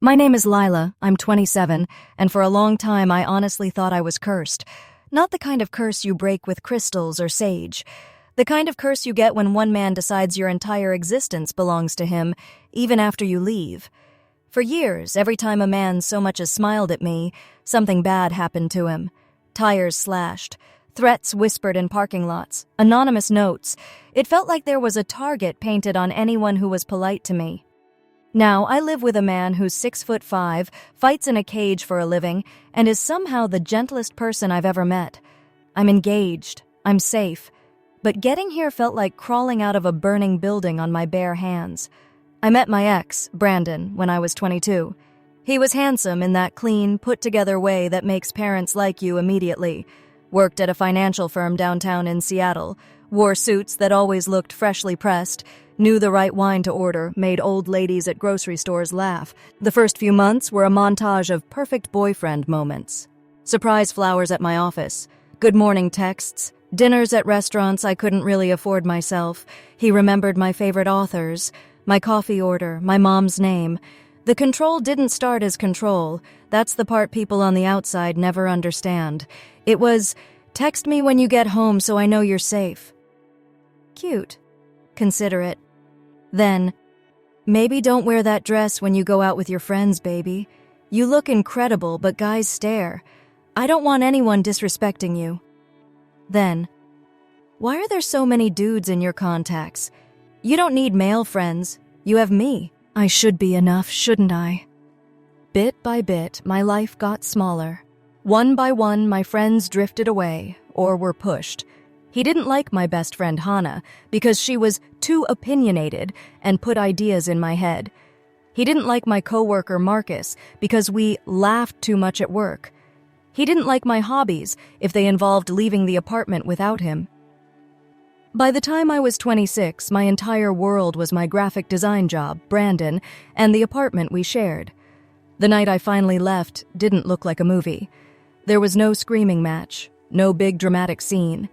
My name is Lila, I'm 27, and for a long time I honestly thought I was cursed. Not the kind of curse you break with crystals or sage. The kind of curse you get when one man decides your entire existence belongs to him, even after you leave. For years, every time a man so much as smiled at me, something bad happened to him. Tires slashed, threats whispered in parking lots, anonymous notes. It felt like there was a target painted on anyone who was polite to me. Now, I live with a man who's 6'5", fights in a cage for a living, and is somehow the gentlest person I've ever met. I'm engaged. I'm safe. But getting here felt like crawling out of a burning building on my bare hands. I met my ex, Brandon, when I was 22. He was handsome in that clean, put-together way that makes parents like you immediately. Worked at a financial firm downtown in Seattle. Wore suits that always looked freshly pressed. Knew the right wine to order, made old ladies at grocery stores laugh. The first few months were a montage of perfect boyfriend moments. Surprise flowers at my office, good morning texts, dinners at restaurants I couldn't really afford myself. He remembered my favorite authors, my coffee order, my mom's name. The control didn't start as control. That's the part people on the outside never understand. It was, text me when you get home so I know you're safe. Cute. Considerate. Then, maybe don't wear that dress when you go out with your friends, baby. You look incredible, but guys stare. I don't want anyone disrespecting you. Then, why are there so many dudes in your contacts? You don't need male friends. You have me. I should be enough, shouldn't I? Bit by bit, my life got smaller. One by one, my friends drifted away, or were pushed. He didn't like my best friend Hannah because she was too opinionated and put ideas in my head. He didn't like my coworker Marcus because we laughed too much at work. He didn't like my hobbies if they involved leaving the apartment without him. By the time I was 26, my entire world was my graphic design job, Brandon, and the apartment we shared. The night I finally left didn't look like a movie. There was no screaming match, no big dramatic scene.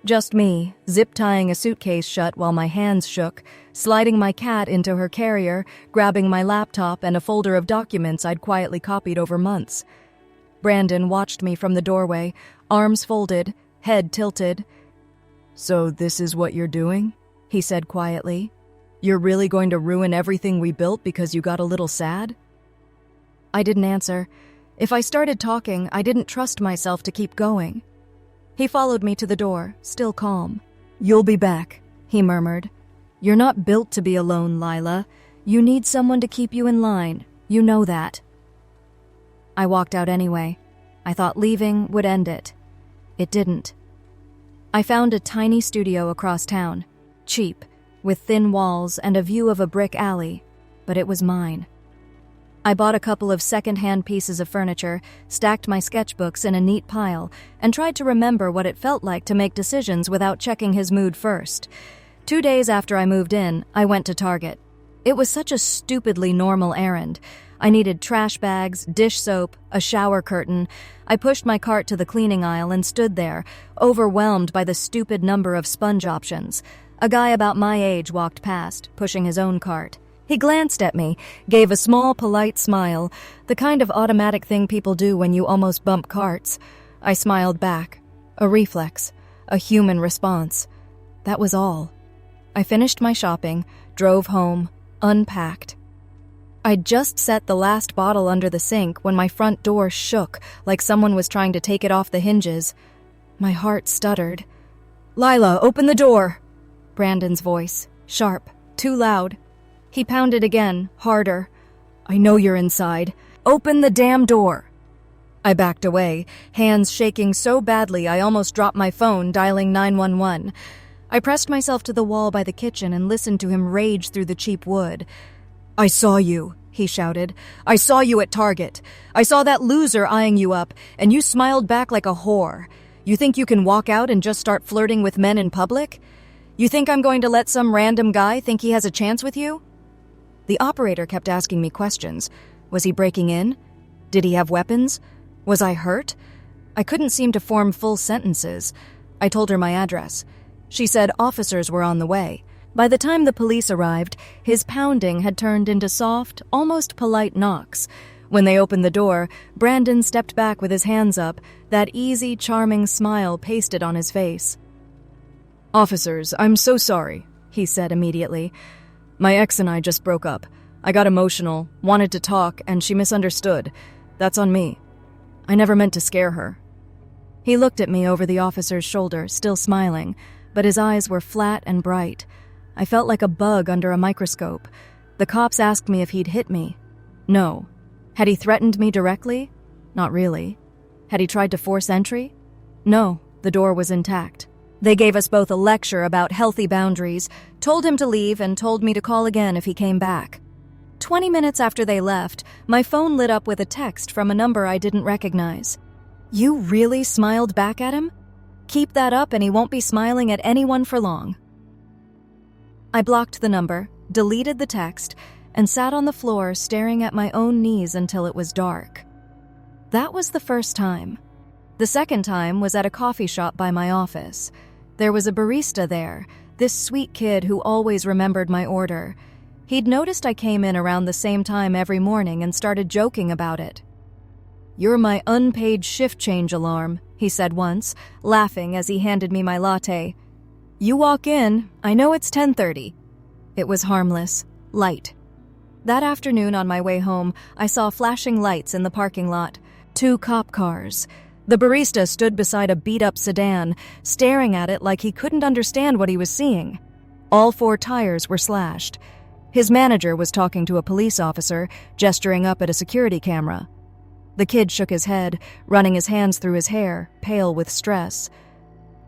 Just me, zip-tying a suitcase shut while my hands shook, sliding my cat into her carrier, grabbing my laptop and a folder of documents I'd quietly copied over months. Brandon watched me from the doorway, arms folded, head tilted. "So this is what you're doing?" he said quietly. "You're really going to ruin everything we built because you got a little sad?" I didn't answer. If I started talking, I didn't trust myself to keep going. He followed me to the door, still calm. "You'll be back," he murmured. "You're not built to be alone, Lila. You need someone to keep you in line. You know that." I walked out anyway. I thought leaving would end it. It didn't. I found a tiny studio across town, cheap, with thin walls and a view of a brick alley, but it was mine. I bought a couple of second-hand pieces of furniture, stacked my sketchbooks in a neat pile, and tried to remember what it felt like to make decisions without checking his mood first. 2 days after I moved in, I went to Target. It was such a stupidly normal errand. I needed trash bags, dish soap, a shower curtain. I pushed my cart to the cleaning aisle and stood there, overwhelmed by the stupid number of sponge options. A guy about my age walked past, pushing his own cart. He glanced at me, gave a small, polite smile, the kind of automatic thing people do when you almost bump carts. I smiled back. A reflex. A human response. That was all. I finished my shopping, drove home, unpacked. I'd just set the last bottle under the sink when my front door shook like someone was trying to take it off the hinges. My heart stuttered. "Lila, open the door!" Brandon's voice. Sharp. Too loud. He pounded again, harder. "I know you're inside. Open the damn door!" I backed away, hands shaking so badly I almost dropped my phone, dialing 911. I pressed myself to the wall by the kitchen and listened to him rage through the cheap wood. "I saw you," he shouted. "I saw you at Target. I saw that loser eyeing you up, and you smiled back like a whore. You think you can walk out and just start flirting with men in public? You think I'm going to let some random guy think he has a chance with you?" The operator kept asking me questions. Was he breaking in? Did he have weapons? Was I hurt? I couldn't seem to form full sentences. I told her my address. She said officers were on the way. By the time the police arrived, his pounding had turned into soft, almost polite knocks. When they opened the door, Brandon stepped back with his hands up, that easy, charming smile pasted on his face. "Officers, I'm so sorry," he said immediately. "My ex and I just broke up. I got emotional, wanted to talk, and she misunderstood. That's on me. I never meant to scare her." He looked at me over the officer's shoulder, still smiling, but his eyes were flat and bright. I felt like a bug under a microscope. The cops asked me if he'd hit me. No. Had he threatened me directly? Not really. Had he tried to force entry? No, the door was intact. They gave us both a lecture about healthy boundaries, told him to leave, and told me to call again if he came back. 20 minutes after they left, my phone lit up with a text from a number I didn't recognize. "You really smiled back at him? Keep that up and he won't be smiling at anyone for long." I blocked the number, deleted the text, and sat on the floor staring at my own knees until it was dark. That was the first time. The second time was at a coffee shop by my office. There was a barista there, this sweet kid who always remembered my order. He'd noticed I came in around the same time every morning and started joking about it. "You're my unpaid shift change alarm," he said once, laughing as he handed me my latte. "You walk in, I know it's 10:30. It was harmless, light. That afternoon on my way home, I saw flashing lights in the parking lot. 2 cop cars. The barista stood beside a beat-up sedan, staring at it like he couldn't understand what he was seeing. All 4 tires were slashed. His manager was talking to a police officer, gesturing up at a security camera. The kid shook his head, running his hands through his hair, pale with stress.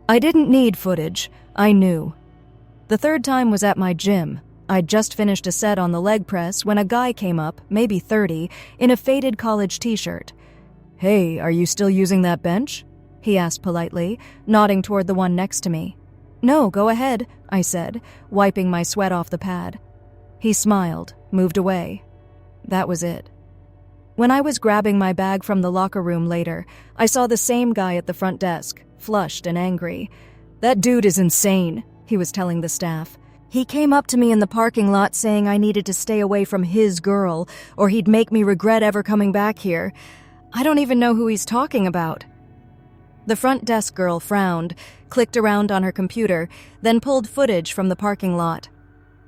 I didn't need footage. I knew. The third time was at my gym. I'd just finished a set on the leg press when a guy came up, maybe 30, in a faded college t-shirt. "Hey, are you still using that bench?" he asked politely, nodding toward the one next to me. "No, go ahead," I said, wiping my sweat off the pad. He smiled, moved away. That was it. When I was grabbing my bag from the locker room later, I saw the same guy at the front desk, flushed and angry. "That dude is insane," he was telling the staff. "He came up to me in the parking lot saying I needed to stay away from his girl, or he'd make me regret ever coming back here. I don't even know who he's talking about." The front desk girl frowned, clicked around on her computer, then pulled footage from the parking lot.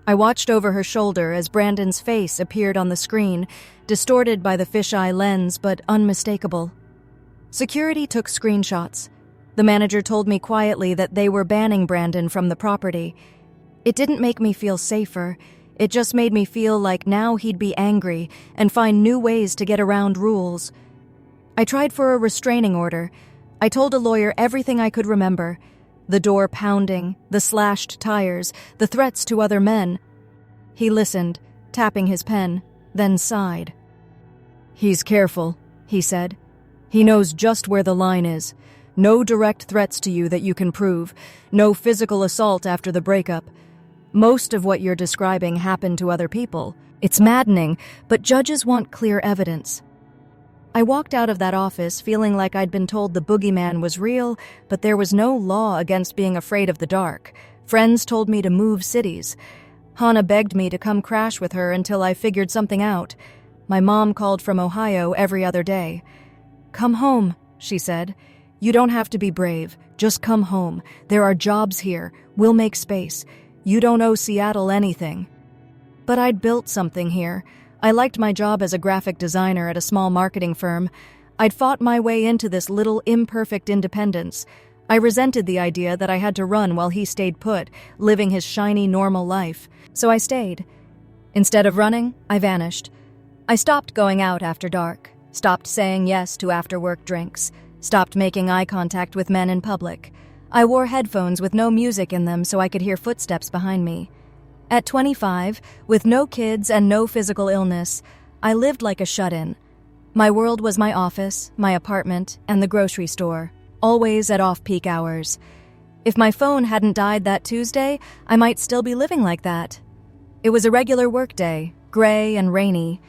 I watched over her shoulder as Brandon's face appeared on the screen, distorted by the fisheye lens but unmistakable. Security took screenshots. The manager told me quietly that they were banning Brandon from the property. It didn't make me feel safer. It just made me feel like now he'd be angry and find new ways to get around rules. I tried for a restraining order. I told a lawyer everything I could remember. The door pounding, the slashed tires, the threats to other men. He listened, tapping his pen, then sighed. "He's careful," he said. "He knows just where the line is. No direct threats to you that you can prove. No physical assault after the breakup. Most of what you're describing happened to other people. It's maddening, but judges want clear evidence." I walked out of that office feeling like I'd been told the boogeyman was real, but there was no law against being afraid of the dark. Friends told me to move cities. Hannah begged me to come crash with her until I figured something out. My mom called from Ohio every other day. "Come home," she said. "You don't have to be brave. Just come home. There are jobs here. We'll make space. You don't owe Seattle anything." But I'd built something here. I liked my job as a graphic designer at a small marketing firm. I'd fought my way into this little imperfect independence. I resented the idea that I had to run while he stayed put, living his shiny, normal life. So I stayed. Instead of running, I vanished. I stopped going out after dark, stopped saying yes to after-work drinks, stopped making eye contact with men in public. I wore headphones with no music in them so I could hear footsteps behind me. At 25, with no kids and no physical illness, I lived like a shut-in. My world was my office, my apartment, and the grocery store, always at off-peak hours. If my phone hadn't died that Tuesday, I might still be living like that. It was a regular workday, gray and rainy.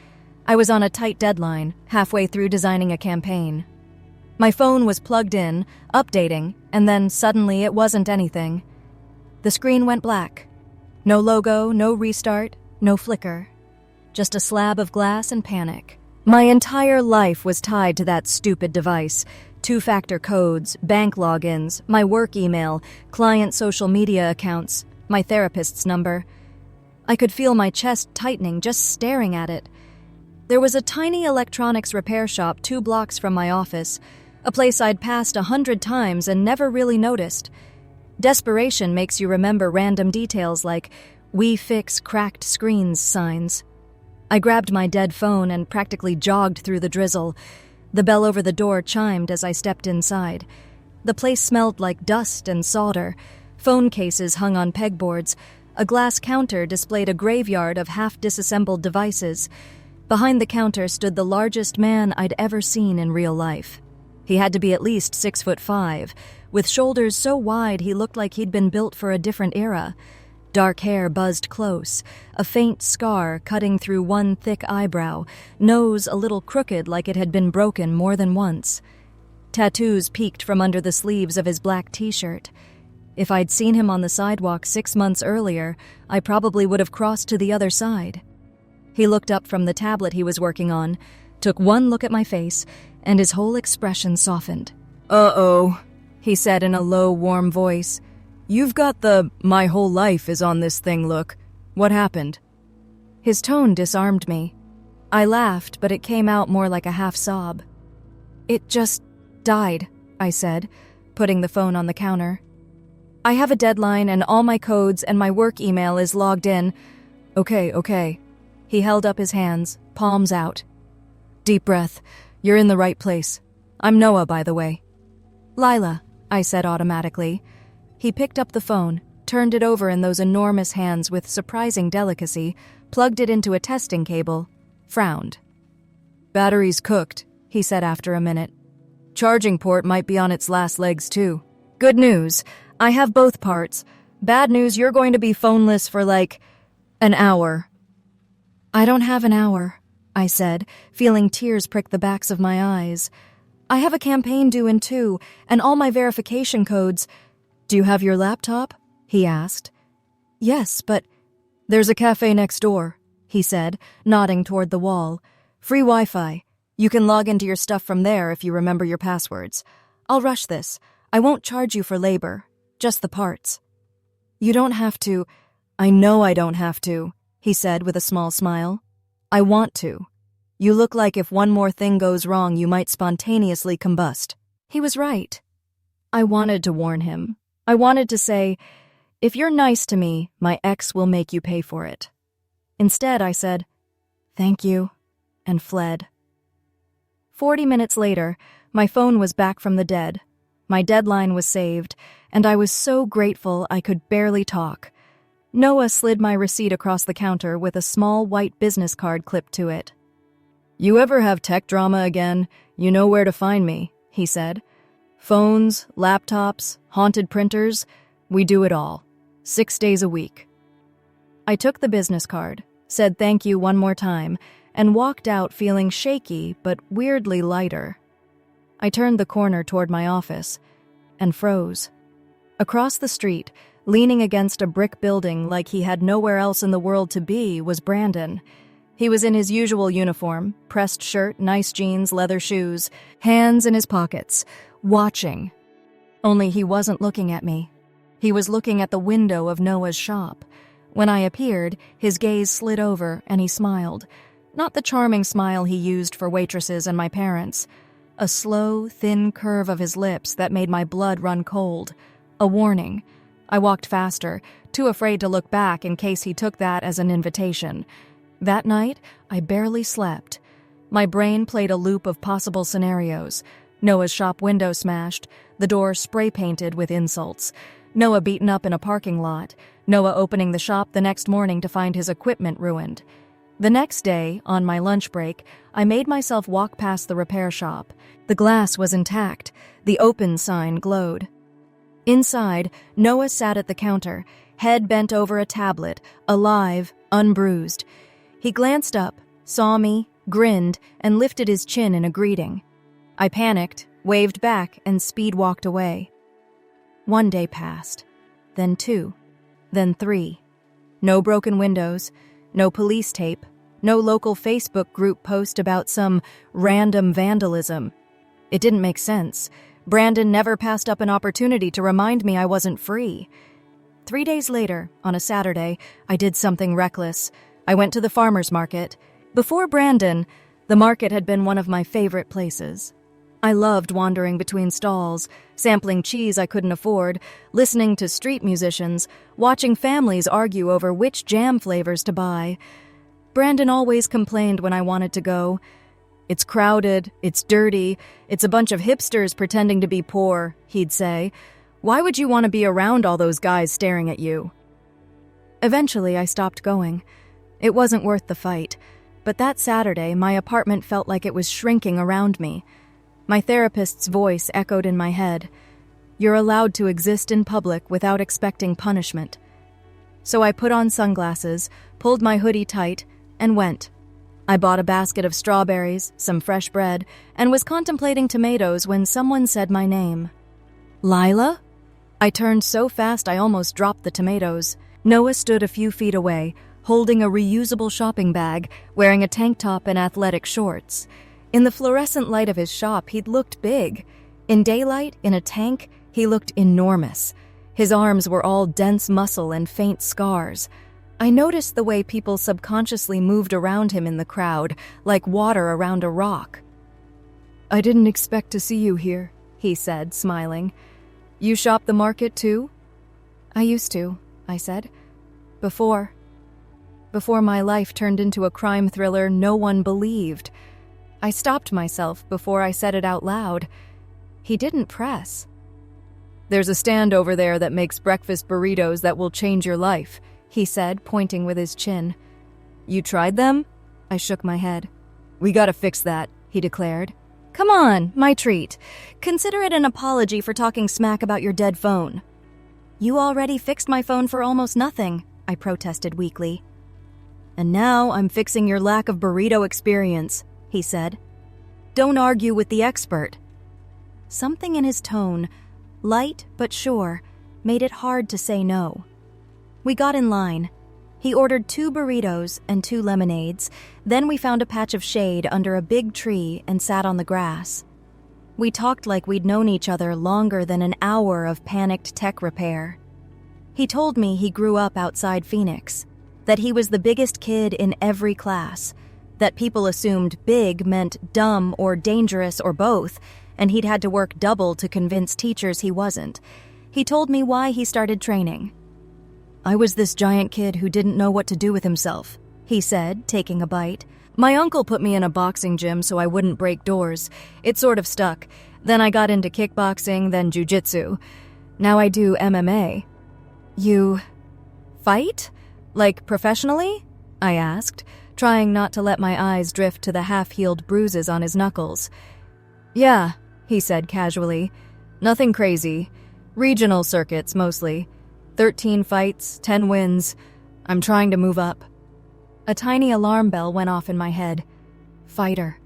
I was on a tight deadline, halfway through designing a campaign. My phone was plugged in, updating, and then suddenly it wasn't anything. The screen went black. No logo, no restart, no flicker. Just a slab of glass and panic. My entire life was tied to that stupid device. Two-factor codes, bank logins, my work email, client social media accounts, my therapist's number. I could feel my chest tightening just staring at it. There was a tiny electronics repair shop 2 blocks from my office, a place I'd passed 100 times and never really noticed. Desperation makes you remember random details like "We fix cracked screens" signs. I grabbed my dead phone and practically jogged through the drizzle. The bell over the door chimed as I stepped inside. The place smelled like dust and solder. Phone cases hung on pegboards. A glass counter displayed a graveyard of half-disassembled devices. Behind the counter stood the largest man I'd ever seen in real life. He had to be at least 6'5", with shoulders so wide he looked like he'd been built for a different era. Dark hair buzzed close, a faint scar cutting through one thick eyebrow, nose a little crooked like it had been broken more than once. Tattoos peeked from under the sleeves of his black t-shirt. If I'd seen him on the sidewalk 6 months earlier, I probably would have crossed to the other side. He looked up from the tablet he was working on, took one look at my face, and his whole expression softened. "Uh-oh," he said in a low, warm voice. "You've got the 'my whole life is on this thing' look. What happened?" His tone disarmed me. I laughed, but it came out more like a half-sob. "It just died," I said, putting the phone on the counter. "I have a deadline and all my codes and my work email is logged in." Okay. He held up his hands, palms out. "Deep breath. You're in the right place. I'm Noah, by the way." "Lila," I said automatically. He picked up the phone, turned it over in those enormous hands with surprising delicacy, plugged it into a testing cable, frowned. "Battery's cooked," he said after a minute. "Charging port might be on its last legs, too. Good news. I have both parts. Bad news, you're going to be phoneless for like an hour." "I don't have an hour," I said, feeling tears prick the backs of my eyes. "I have a campaign due in 2, and all my verification codes." "Do you have your laptop?" he asked. "Yes, but—" "There's a cafe next door," he said, nodding toward the wall. "Free Wi-Fi. You can log into your stuff from there if you remember your passwords. I'll rush this. I won't charge you for labor, just the parts." "You don't have to—" "I know I don't have to," he said with a small smile. "I want to. You look like if one more thing goes wrong, you might spontaneously combust." He was right. I wanted to warn him. I wanted to say, "If you're nice to me, my ex will make you pay for it." Instead, I said, "Thank you," and fled. 40 minutes later, my phone was back from the dead. My deadline was saved, and I was so grateful I could barely talk. Noah slid my receipt across the counter with a small white business card clipped to it. "You ever have tech drama again, you know where to find me," he said. "Phones, laptops, haunted printers, we do it all. 6 days a week." I took the business card, said thank you one more time, and walked out feeling shaky but weirdly lighter. I turned the corner toward my office and froze. Across the street, leaning against a brick building like he had nowhere else in the world to be, was Brandon. He was in his usual uniform, pressed shirt, nice jeans, leather shoes, hands in his pockets, watching. Only he wasn't looking at me. He was looking at the window of Noah's shop. When I appeared, his gaze slid over and he smiled. Not the charming smile he used for waitresses and my parents. A slow, thin curve of his lips that made my blood run cold. A warning. I walked faster, too afraid to look back in case he took that as an invitation. That night, I barely slept. My brain played a loop of possible scenarios. Noah's shop window smashed, the door spray-painted with insults. Noah beaten up in a parking lot. Noah opening the shop the next morning to find his equipment ruined. The next day, on my lunch break, I made myself walk past the repair shop. The glass was intact. The open sign glowed. Inside, Noah sat at the counter, head bent over a tablet, alive, unbruised. He glanced up, saw me, grinned, and lifted his chin in a greeting. I panicked, waved back, and speed-walked away. 1 day passed, then 2, then 3. No broken windows, no police tape, no local Facebook group post about some random vandalism. It didn't make sense. Brandon never passed up an opportunity to remind me I wasn't free. 3 days later, on a Saturday, I did something reckless. I went to the farmer's market. Before Brandon, the market had been one of my favorite places. I loved wandering between stalls, sampling cheese I couldn't afford, listening to street musicians, watching families argue over which jam flavors to buy. Brandon always complained when I wanted to go. "It's crowded, it's dirty, it's a bunch of hipsters pretending to be poor," he'd say. "Why would you want to be around all those guys staring at you?" Eventually, I stopped going. It wasn't worth the fight. But that Saturday, my apartment felt like it was shrinking around me. My therapist's voice echoed in my head. "You're allowed to exist in public without expecting punishment." So I put on sunglasses, pulled my hoodie tight, and went. I bought a basket of strawberries, some fresh bread, and was contemplating tomatoes when someone said my name. "Lila?" I turned so fast I almost dropped the tomatoes. Noah stood a few feet away, holding a reusable shopping bag, wearing a tank top and athletic shorts. In the fluorescent light of his shop, he'd looked big. In daylight, in a tank, he looked enormous. His arms were all dense muscle and faint scars. I noticed the way people subconsciously moved around him in the crowd, like water around a rock. "I didn't expect to see you here," he said, smiling. "You shop the market too?" "I used to," I said. Before my life turned into a crime thriller no one believed. I stopped myself before I said it out loud. He didn't press. "There's a stand over there that makes breakfast burritos that will change your life," he said, pointing with his chin. "You tried them?" I shook my head. "We gotta fix that," he declared. "Come on, my treat. Consider it an apology for talking smack about your dead phone." "You already fixed my phone for almost nothing," I protested weakly. "And now I'm fixing your lack of burrito experience," he said. "Don't argue with the expert." Something in his tone, light but sure, made it hard to say no. We got in line. He ordered 2 burritos and 2 lemonades. Then we found a patch of shade under a big tree and sat on the grass. We talked like we'd known each other longer than an hour of panicked tech repair. He told me he grew up outside Phoenix, that he was the biggest kid in every class, that people assumed big meant dumb or dangerous or both, and he'd had to work double to convince teachers he wasn't. He told me why he started training. "I was this giant kid who didn't know what to do with himself," he said, taking a bite. "My uncle put me in a boxing gym so I wouldn't break doors. It sort of stuck. Then I got into kickboxing, then jujitsu. Now I do MMA." "You fight? Like professionally?" I asked, trying not to let my eyes drift to the half-healed bruises on his knuckles. "Yeah," he said casually. "Nothing crazy. Regional circuits, mostly. 13 fights, 10 wins. I'm trying to move up." A tiny alarm bell went off in my head. Fighter.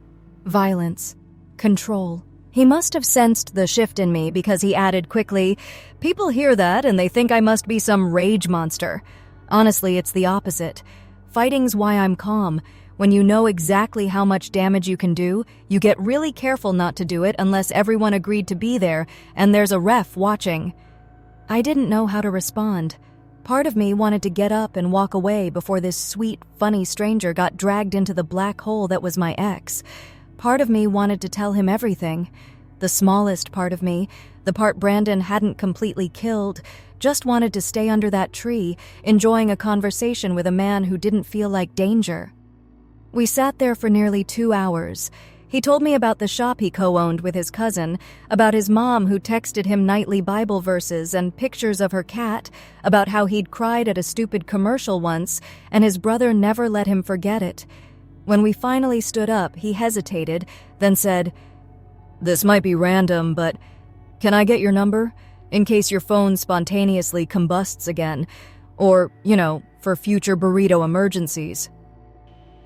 Violence. Control. He must have sensed the shift in me because he added quickly, "People hear that and they think I must be some rage monster. Honestly, it's the opposite. Fighting's why I'm calm. When you know exactly how much damage you can do, you get really careful not to do it unless everyone agreed to be there and there's a ref watching." I didn't know how to respond. Part of me wanted to get up and walk away before this sweet, funny stranger got dragged into the black hole that was my ex. Part of me wanted to tell him everything. The smallest part of me, the part Brandon hadn't completely killed, just wanted to stay under that tree, enjoying a conversation with a man who didn't feel like danger. We sat there for nearly 2 hours. He told me about the shop he co-owned with his cousin, about his mom who texted him nightly Bible verses and pictures of her cat, about how he'd cried at a stupid commercial once, and his brother never let him forget it. When we finally stood up, he hesitated, then said, "This might be random, but can I get your number? In case your phone spontaneously combusts again. Or, for future burrito emergencies."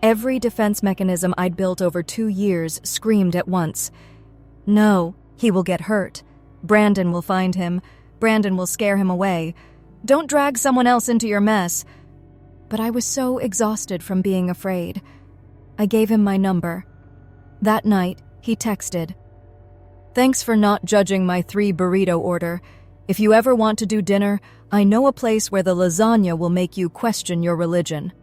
Every defense mechanism I'd built over 2 years screamed at once. "No, he will get hurt. Brandon will find him. Brandon will scare him away. Don't drag someone else into your mess." but I was so exhausted from being afraid. I gave him my number. That night, he texted, "Thanks for not judging my 3 burrito order. If you ever want to do dinner, I know a place where the lasagna will make you question your religion."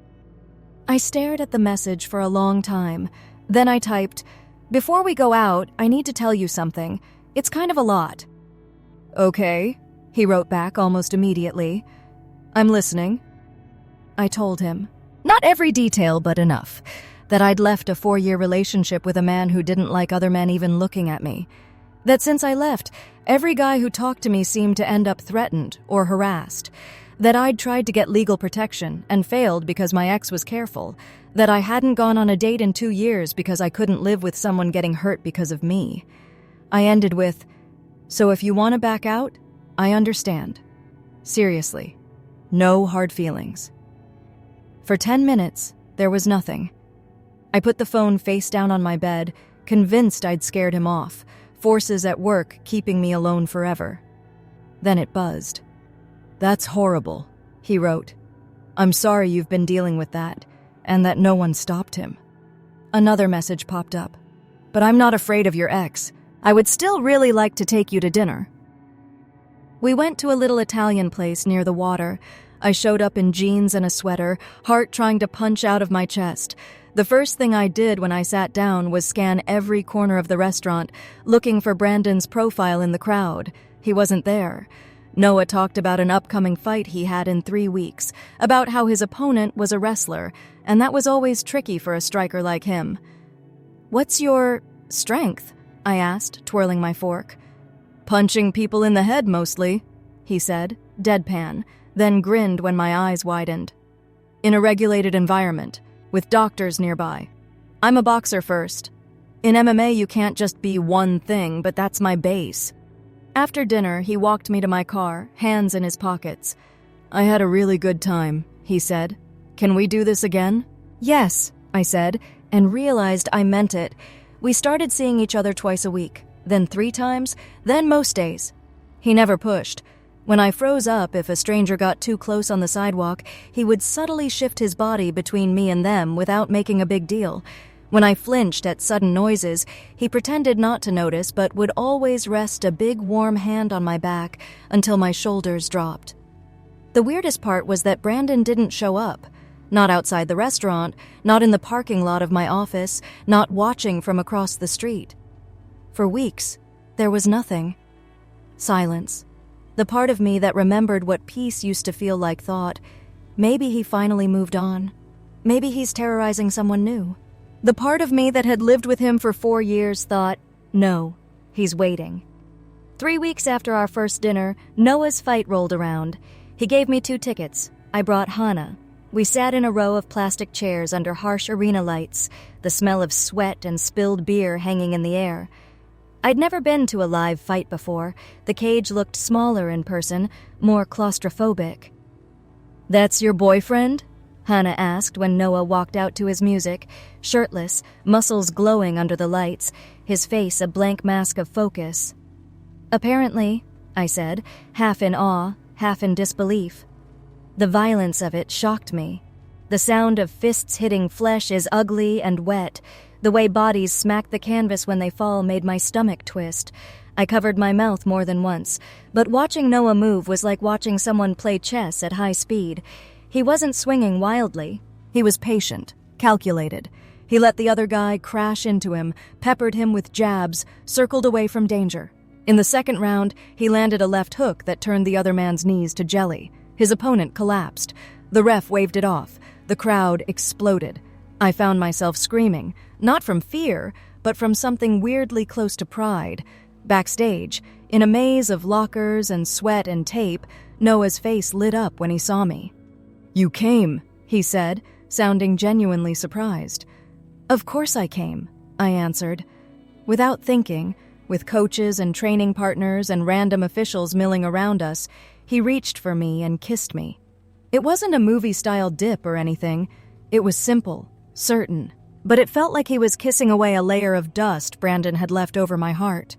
I stared at the message for a long time. Then I typed, "Before we go out, I need to tell you something. It's kind of a lot." "Okay," he wrote back almost immediately. "I'm listening." I told him, not every detail but enough, that I'd left a 4-year relationship with a man who didn't like other men even looking at me. That since I left, every guy who talked to me seemed to end up threatened or harassed. That I'd tried to get legal protection and failed because my ex was careful. That I hadn't gone on a date in 2 years because I couldn't live with someone getting hurt because of me. I ended with, "So if you want to back out, I understand. Seriously, no hard feelings." For 10 minutes, there was nothing. I put the phone face down on my bed, convinced I'd scared him off, forces at work keeping me alone forever. Then it buzzed. "That's horrible," he wrote. "I'm sorry you've been dealing with that, and that no one stopped him." Another message popped up. "But I'm not afraid of your ex. I would still really like to take you to dinner." We went to a little Italian place near the water. I showed up in jeans and a sweater, heart trying to punch out of my chest. The first thing I did when I sat down was scan every corner of the restaurant, looking for Brandon's profile in the crowd. He wasn't there. Noah talked about an upcoming fight he had in 3 weeks, about how his opponent was a wrestler, and that was always tricky for a striker like him. "What's your strength?" I asked, twirling my fork. "Punching people in the head, mostly," he said, deadpan, then grinned when my eyes widened. "In a regulated environment, with doctors nearby. I'm a boxer first. In MMA, you can't just be one thing, but that's my base." After dinner, he walked me to my car, hands in his pockets. "I had a really good time," he said. "Can we do this again?" "Yes," I said, and realized I meant it. We started seeing each other twice a week, then 3 times, then most days. He never pushed. When I froze up if a stranger got too close on the sidewalk, he would subtly shift his body between me and them without making a big deal. When I flinched at sudden noises, he pretended not to notice but would always rest a big warm hand on my back until my shoulders dropped. The weirdest part was that Brandon didn't show up. Not outside the restaurant, not in the parking lot of my office, not watching from across the street. For weeks, there was nothing. Silence. The part of me that remembered what peace used to feel like thought, maybe he finally moved on. Maybe he's terrorizing someone new. The part of me that had lived with him for 4 years thought, no, he's waiting. 3 weeks after our first dinner, Noah's fight rolled around. He gave me 2 tickets. I brought Hannah. We sat in a row of plastic chairs under harsh arena lights, the smell of sweat and spilled beer hanging in the air. I'd never been to a live fight before. The cage looked smaller in person, more claustrophobic. "That's your boyfriend?" Hannah asked when Noah walked out to his music, shirtless, muscles glowing under the lights, his face a blank mask of focus. "Apparently," I said, half in awe, half in disbelief. The violence of it shocked me. The sound of fists hitting flesh is ugly and wet. The way bodies smack the canvas when they fall made my stomach twist. I covered my mouth more than once, but watching Noah move was like watching someone play chess at high speed. He wasn't swinging wildly. He was patient, calculated. He let the other guy crash into him, peppered him with jabs, circled away from danger. In the second round, he landed a left hook that turned the other man's knees to jelly. His opponent collapsed. The ref waved it off. The crowd exploded. I found myself screaming, not from fear, but from something weirdly close to pride. Backstage, in a maze of lockers and sweat and tape, Noah's face lit up when he saw me. "You came," he said, sounding genuinely surprised. "Of course I came," I answered. Without thinking, with coaches and training partners and random officials milling around us, he reached for me and kissed me. It wasn't a movie-style dip or anything. It was simple, certain, but it felt like he was kissing away a layer of dust Brandon had left over my heart.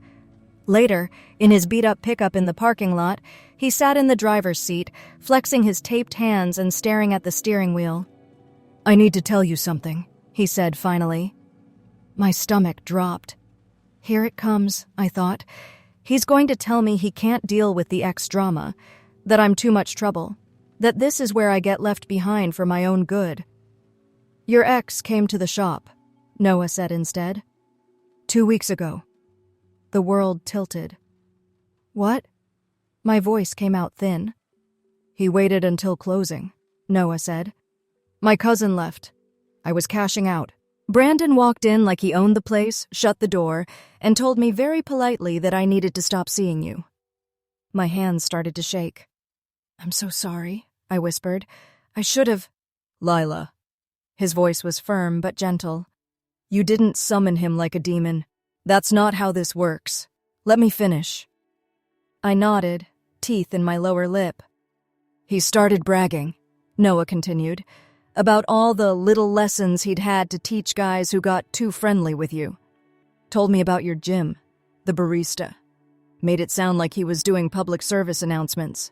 Later, in his beat-up pickup in the parking lot, he sat in the driver's seat, flexing his taped hands and staring at the steering wheel. "I need to tell you something," he said finally. My stomach dropped. Here it comes, I thought. He's going to tell me he can't deal with the ex-drama, that I'm too much trouble, that this is where I get left behind for my own good. "Your ex came to the shop," Noah said instead. 2 weeks ago." The world tilted. "What?" My voice came out thin. "He waited until closing," Noah said. "My cousin left. I was cashing out. Brandon walked in like he owned the place, shut the door, and told me very politely that I needed to stop seeing you." My hands started to shake. "I'm so sorry," I whispered. "I should have—" "Lila." His voice was firm but gentle. "You didn't summon him like a demon. That's not how this works. Let me finish." I nodded, teeth in my lower lip. "He started bragging," Noah continued, "about all the little lessons he'd had to teach guys who got too friendly with you. Told me about your gym, the barista. Made it sound like he was doing public service announcements."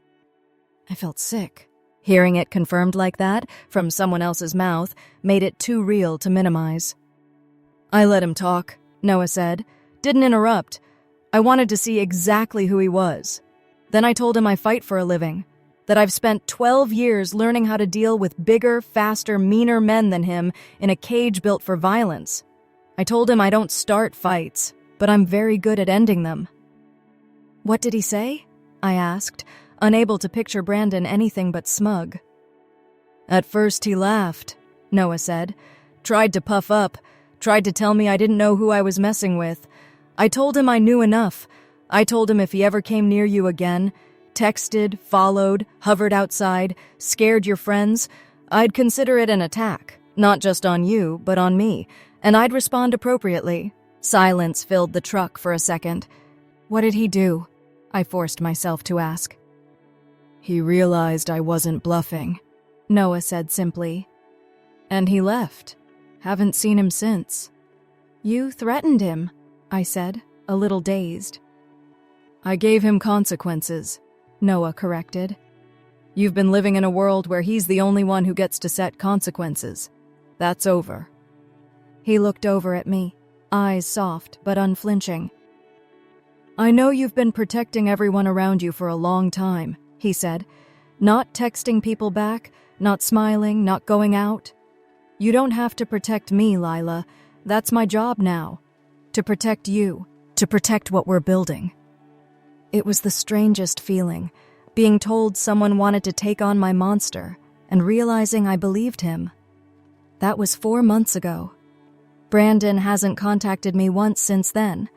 I felt sick. Hearing it confirmed like that, from someone else's mouth, made it too real to minimize. "I let him talk," Noah said. "Didn't interrupt. I wanted to see exactly who he was. Then I told him I fight for a living, that I've spent 12 years learning how to deal with bigger, faster, meaner men than him in a cage built for violence. I told him I don't start fights, but I'm very good at ending them." "What did he say?" I asked, unable to picture Brandon anything but smug. "At first he laughed," Noah said. "Tried to puff up, tried to tell me I didn't know who I was messing with. I told him I knew enough. I told him if he ever came near you again, texted, followed, hovered outside, scared your friends, I'd consider it an attack, not just on you, but on me, and I'd respond appropriately." Silence filled the truck for a second. "What did he do?" I forced myself to ask. "He realized I wasn't bluffing," Noah said simply. "And he left. Haven't seen him since." "You threatened him," I said, a little dazed. "I gave him consequences," Noah corrected. "You've been living in a world where he's the only one who gets to set consequences. That's over." He looked over at me, eyes soft but unflinching. "I know you've been protecting everyone around you for a long time," he said. "Not texting people back, not smiling, not going out. You don't have to protect me, Lila. That's my job now. To protect you, to protect what we're building." It was the strangest feeling, being told someone wanted to take on my monster and realizing I believed him. That was 4 months ago. Brandon hasn't contacted me once since then.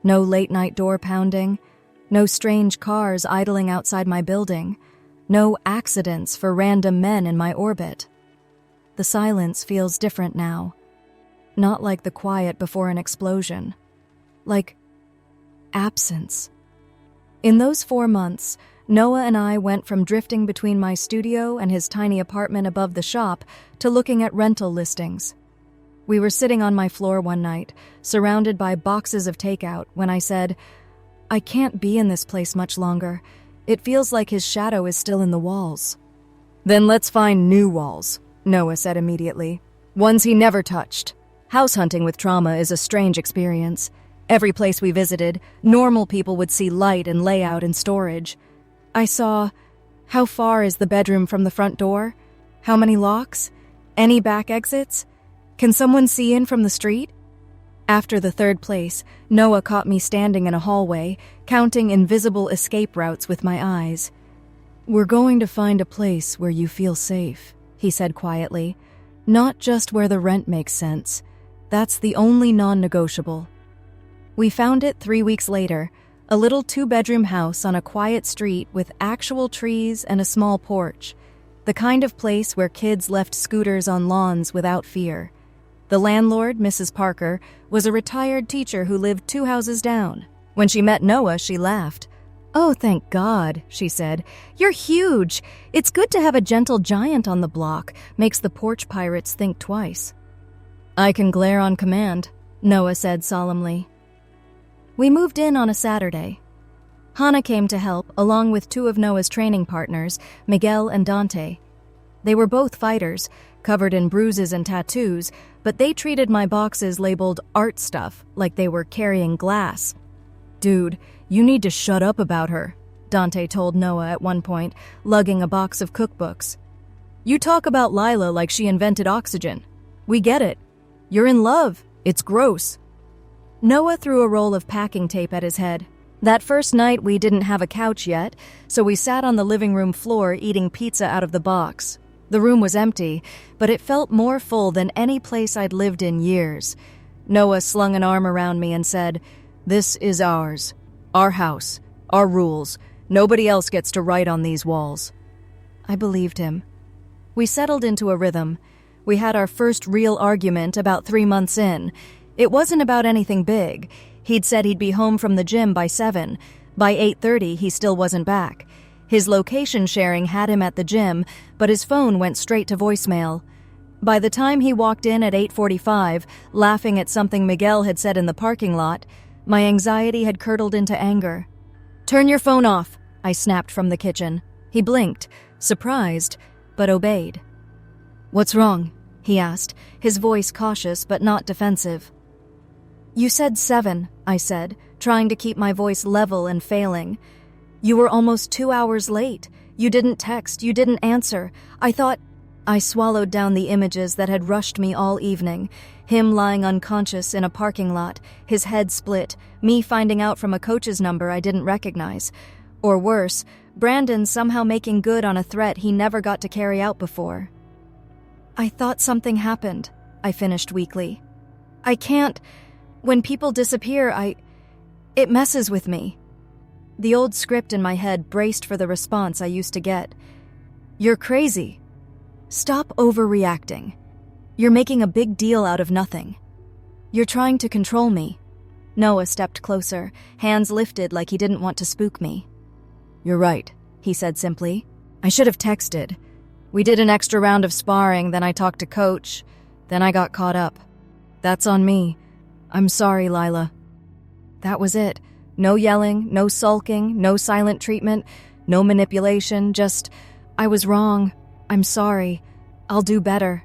No late-night door pounding, no strange cars idling outside my building, no accidents for random men in my orbit. The silence feels different now. Not like the quiet before an explosion. Like absence. In those 4 months, Noah and I went from drifting between my studio and his tiny apartment above the shop to looking at rental listings. We were sitting on my floor one night, surrounded by boxes of takeout, when I said, "I can't be in this place much longer. It feels like his shadow is still in the walls." "Then let's find new walls," Noah said immediately. "Ones he never touched. House hunting with trauma is a strange experience. Every place we visited, normal people would see light and layout and storage. I saw, how far is the bedroom from the front door? How many locks? Any back exits? Can someone see in from the street?" After the third place, Noah caught me standing in a hallway, counting invisible escape routes with my eyes. "We're going to find a place where you feel safe," he said quietly. "Not just where the rent makes sense. That's the only non-negotiable." We found it 3 weeks later, a little 2-bedroom house on a quiet street with actual trees and a small porch, the kind of place where kids left scooters on lawns without fear. The landlord, Mrs. Parker, was a retired teacher who lived 2 houses down. When she met Noah, she laughed. "Oh, thank God," she said. "You're huge. It's good to have a gentle giant on the block. Makes the porch pirates think twice." "I can glare on command," Noah said solemnly. We moved in on a Saturday. Hannah came to help, along with two of Noah's training partners, Miguel and Dante. They were both fighters, covered in bruises and tattoos, but they treated my boxes labeled art stuff like they were carrying glass. "Dude, you need to shut up about her," Dante told Noah at one point, lugging a box of cookbooks. "You talk about Lila like she invented oxygen. We get it. You're in love. It's gross." Noah threw a roll of packing tape at his head. That first night, we didn't have a couch yet, so we sat on the living room floor eating pizza out of the box. The room was empty, but it felt more full than any place I'd lived in years. Noah slung an arm around me and said, "This is ours. Our house. Our rules. Nobody else gets to write on these walls." I believed him. We settled into a rhythm. We had our first real argument about 3 months in. It wasn't about anything big. He'd said he'd be home from the gym by 7. By 8:30, he still wasn't back. His location sharing had him at the gym, but his phone went straight to voicemail. By the time he walked in at 8:45, laughing at something Miguel had said in the parking lot, my anxiety had curdled into anger. "Turn your phone off," I snapped from the kitchen. He blinked, surprised, but obeyed. "What's wrong?" he asked, his voice cautious but not defensive. "You said 7, I said, trying to keep my voice level and failing. "You were almost 2 hours late. You didn't text, you didn't answer. I thought—" I swallowed down the images that had rushed me all evening. Him lying unconscious in a parking lot, his head split, me finding out from a coach's number I didn't recognize. Or worse, Brandon somehow making good on a threat he never got to carry out before. "I thought something happened," I finished weakly. "I can't. When people disappear, it messes with me." The old script in my head braced for the response I used to get. "You're crazy. Stop overreacting. You're making a big deal out of nothing. You're trying to control me." Noah stepped closer, hands lifted like he didn't want to spook me. "You're right," he said simply. "I should have texted. We did an extra round of sparring, then I talked to Coach. Then I got caught up. That's on me. I'm sorry, Lila." That was it. No yelling, no sulking, no silent treatment, no manipulation, just, "I was wrong. I'm sorry. I'll do better."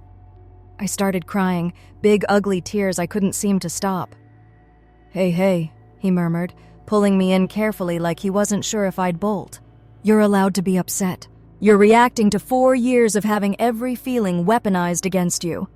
I started crying, big ugly tears I couldn't seem to stop. Hey, he murmured, pulling me in carefully like he wasn't sure if I'd bolt. "You're allowed to be upset. You're reacting to 4 years of having every feeling weaponized against you."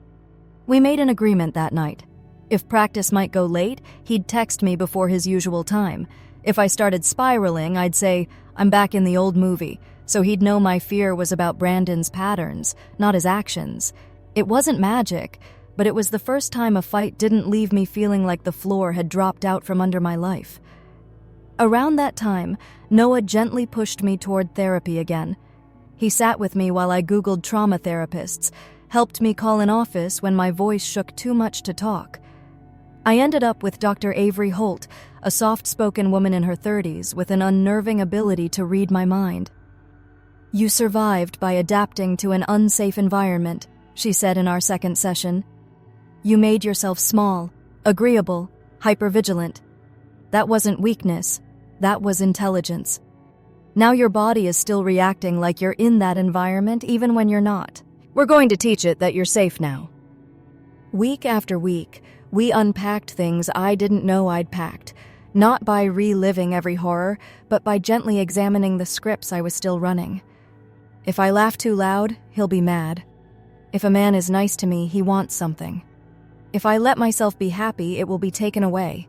We made an agreement that night. If practice might go late, he'd text me before his usual time. If I started spiraling, I'd say, "I'm back in the old movie," so he'd know my fear was about Brandon's patterns, not his actions. It wasn't magic, but it was the first time a fight didn't leave me feeling like the floor had dropped out from under my life. Around that time, Noah gently pushed me toward therapy again. He sat with me while I Googled trauma therapists, helped me call an office when my voice shook too much to talk. I ended up with Dr. Avery Holt, a soft-spoken woman in her 30s with an unnerving ability to read my mind. "You survived by adapting to an unsafe environment," she said in our second session. "You made yourself small, agreeable, hypervigilant. That wasn't weakness, that was intelligence. Now your body is still reacting like you're in that environment even when you're not. We're going to teach it that you're safe now." Week after week, we unpacked things I didn't know I'd packed, not by reliving every horror, but by gently examining the scripts I was still running. If I laugh too loud, he'll be mad. If a man is nice to me, he wants something. If I let myself be happy, it will be taken away.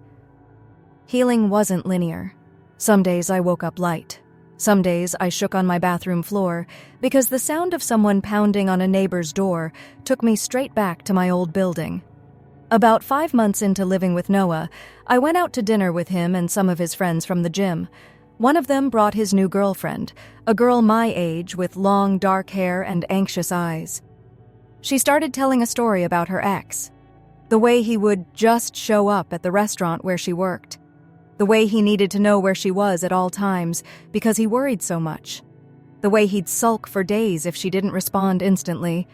Healing wasn't linear. Some days I woke up light. Some days I shook on my bathroom floor because the sound of someone pounding on a neighbor's door took me straight back to my old building. About 5 months into living with Noah, I went out to dinner with him and some of his friends from the gym. One of them brought his new girlfriend, a girl my age with long dark hair and anxious eyes. She started telling a story about her ex. The way he would just show up at the restaurant where she worked. The way he needed to know where she was at all times because he worried so much. The way he'd sulk for days if she didn't respond instantly.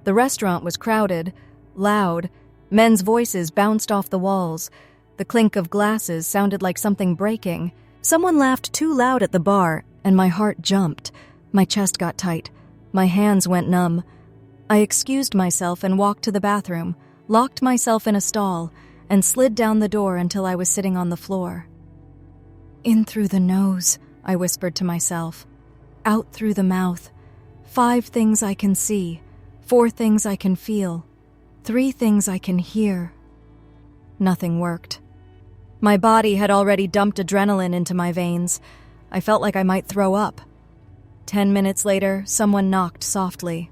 The restaurant was crowded, loud. Men's voices bounced off the walls. The clink of glasses sounded like something breaking. Someone laughed too loud at the bar, and my heart jumped. My chest got tight. My hands went numb. I excused myself and walked to the bathroom, locked myself in a stall, and slid down the door until I was sitting on the floor. In through the nose, I whispered to myself. Out through the mouth. 5 things I can see, 4 things I can feel, 3 things I can hear. Nothing worked. My body had already dumped adrenaline into my veins. I felt like I might throw up. 10 minutes later, someone knocked softly.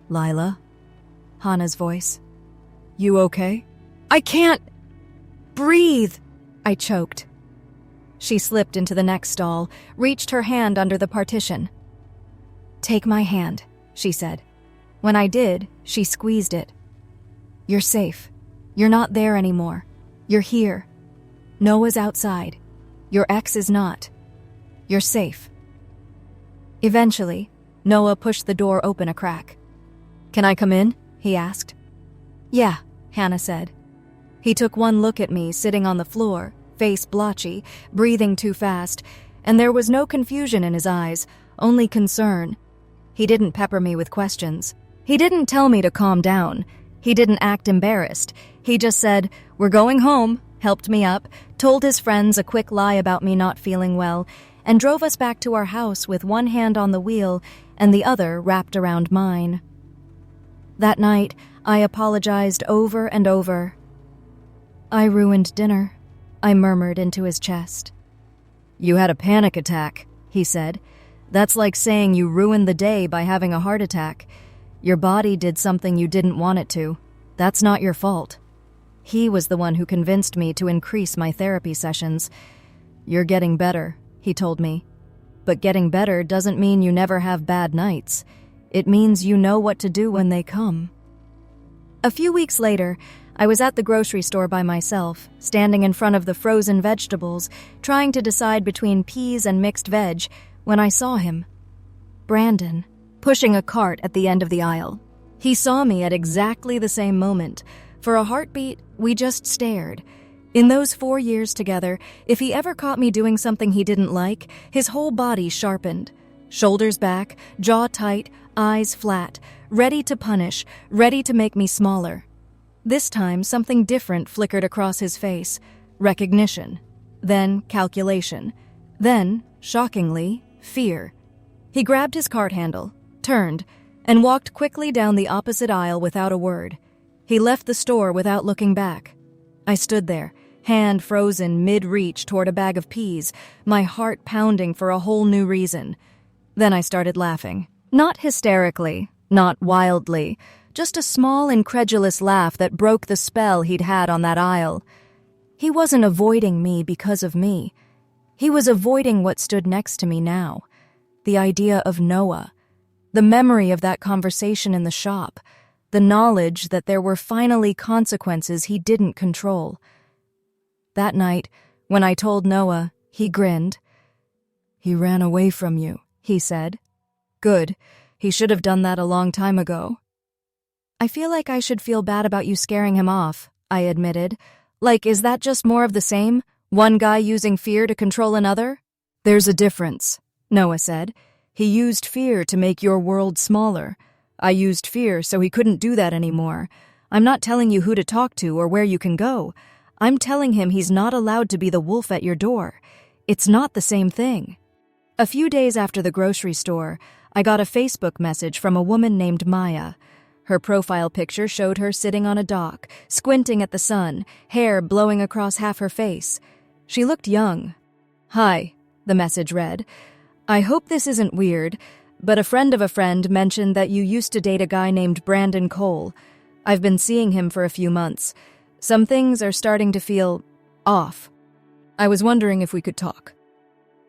Lila? Hannah's voice. You okay? I can't breathe, I choked. She slipped into the next stall, reached her hand under the partition. Take my hand, she said. When I did, she squeezed it. You're safe. You're not there anymore. You're here. Noah's outside. Your ex is not. You're safe. Eventually, Noah pushed the door open a crack. Can I come in? He asked. Yeah, Hannah said. He took one look at me sitting on the floor, face blotchy, breathing too fast, and there was no confusion in his eyes, only concern. He didn't pepper me with questions. He didn't tell me to calm down. He didn't act embarrassed. He just said, "We're going home," helped me up, told his friends a quick lie about me not feeling well, and drove us back to our house with one hand on the wheel and the other wrapped around mine. That night, I apologized over and over. I ruined dinner, I murmured into his chest. You had a panic attack, he said. That's like saying you ruined the day by having a heart attack. Your body did something you didn't want it to. That's not your fault. He was the one who convinced me to increase my therapy sessions. You're getting better, he told me. But getting better doesn't mean you never have bad nights. It means you know what to do when they come. A few weeks later, I was at the grocery store by myself, standing in front of the frozen vegetables, trying to decide between peas and mixed veg, when I saw him. Brandon, pushing a cart at the end of the aisle. He saw me at exactly the same moment. For a heartbeat, we just stared. In those 4 years together, if he ever caught me doing something he didn't like, his whole body sharpened. Shoulders back, jaw tight, eyes flat, ready to punish, ready to make me smaller. This time, something different flickered across his face. Recognition. Then calculation. Then, shockingly, fear. He grabbed his cart handle, turned, and walked quickly down the opposite aisle without a word. He left the store without looking back. I stood there, hand frozen mid-reach toward a bag of peas, my heart pounding for a whole new reason. Then I started laughing. Not hysterically, not wildly, just a small, incredulous laugh that broke the spell he'd had on that aisle. He wasn't avoiding me because of me. He was avoiding what stood next to me now. The idea of Noah. The memory of that conversation in the shop. The knowledge that there were finally consequences he didn't control. That night, when I told Noah, he grinned. He ran away from you, he said. Good. He should have done that a long time ago. I feel like I should feel bad about you scaring him off, I admitted. Like, is that just more of the same? One guy using fear to control another? There's a difference, Noah said. He used fear to make your world smaller. I used fear so he couldn't do that anymore. I'm not telling you who to talk to or where you can go. I'm telling him he's not allowed to be the wolf at your door. It's not the same thing. A few days after the grocery store, I got a Facebook message from a woman named Maya. Her profile picture showed her sitting on a dock, squinting at the sun, hair blowing across half her face. She looked young. Hi, the message read. I hope this isn't weird, but a friend of a friend mentioned that you used to date a guy named Brandon Cole. I've been seeing him for a few months. Some things are starting to feel off. I was wondering if we could talk.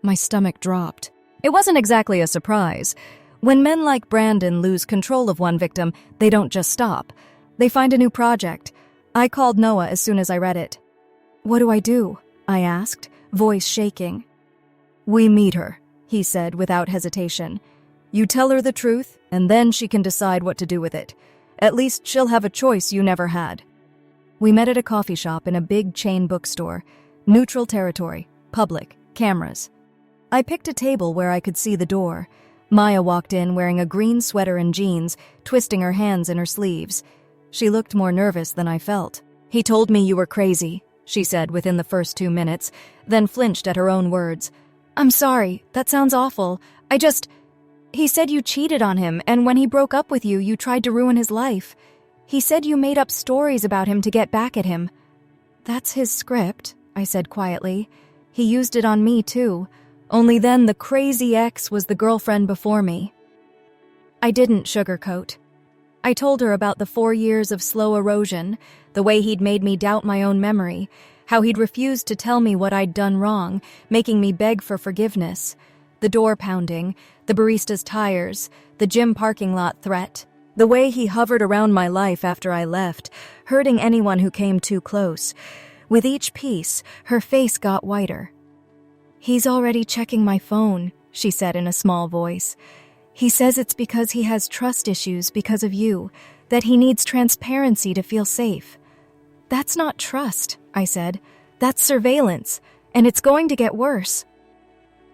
My stomach dropped. It wasn't exactly a surprise. When men like Brandon lose control of one victim, they don't just stop. They find a new project. I called Noah as soon as I read it. What do I do? I asked, voice shaking. We meet her, he said without hesitation. You tell her the truth, and then she can decide what to do with it. At least she'll have a choice you never had. We met at a coffee shop in a big chain bookstore. Neutral territory, public, cameras. I picked a table where I could see the door. Maya walked in wearing a green sweater and jeans, twisting her hands in her sleeves. She looked more nervous than I felt. "He told me you were crazy," she said within the first 2 minutes, then flinched at her own words. "I'm sorry, that sounds awful. He said you cheated on him, and when he broke up with you, you tried to ruin his life. He said you made up stories about him to get back at him." "That's his script," I said quietly. "He used it on me, too. Only then the crazy ex was the girlfriend before me." I didn't sugarcoat. I told her about the 4 years of slow erosion, the way he'd made me doubt my own memory, how he'd refused to tell me what I'd done wrong, making me beg for forgiveness, the door pounding, the barista's tires, the gym parking lot threat, the way he hovered around my life after I left, hurting anyone who came too close. With each piece, her face got whiter. "He's already checking my phone," she said in a small voice. "He says it's because he has trust issues because of you, that he needs transparency to feel safe." "That's not trust," I said. "That's surveillance, and it's going to get worse."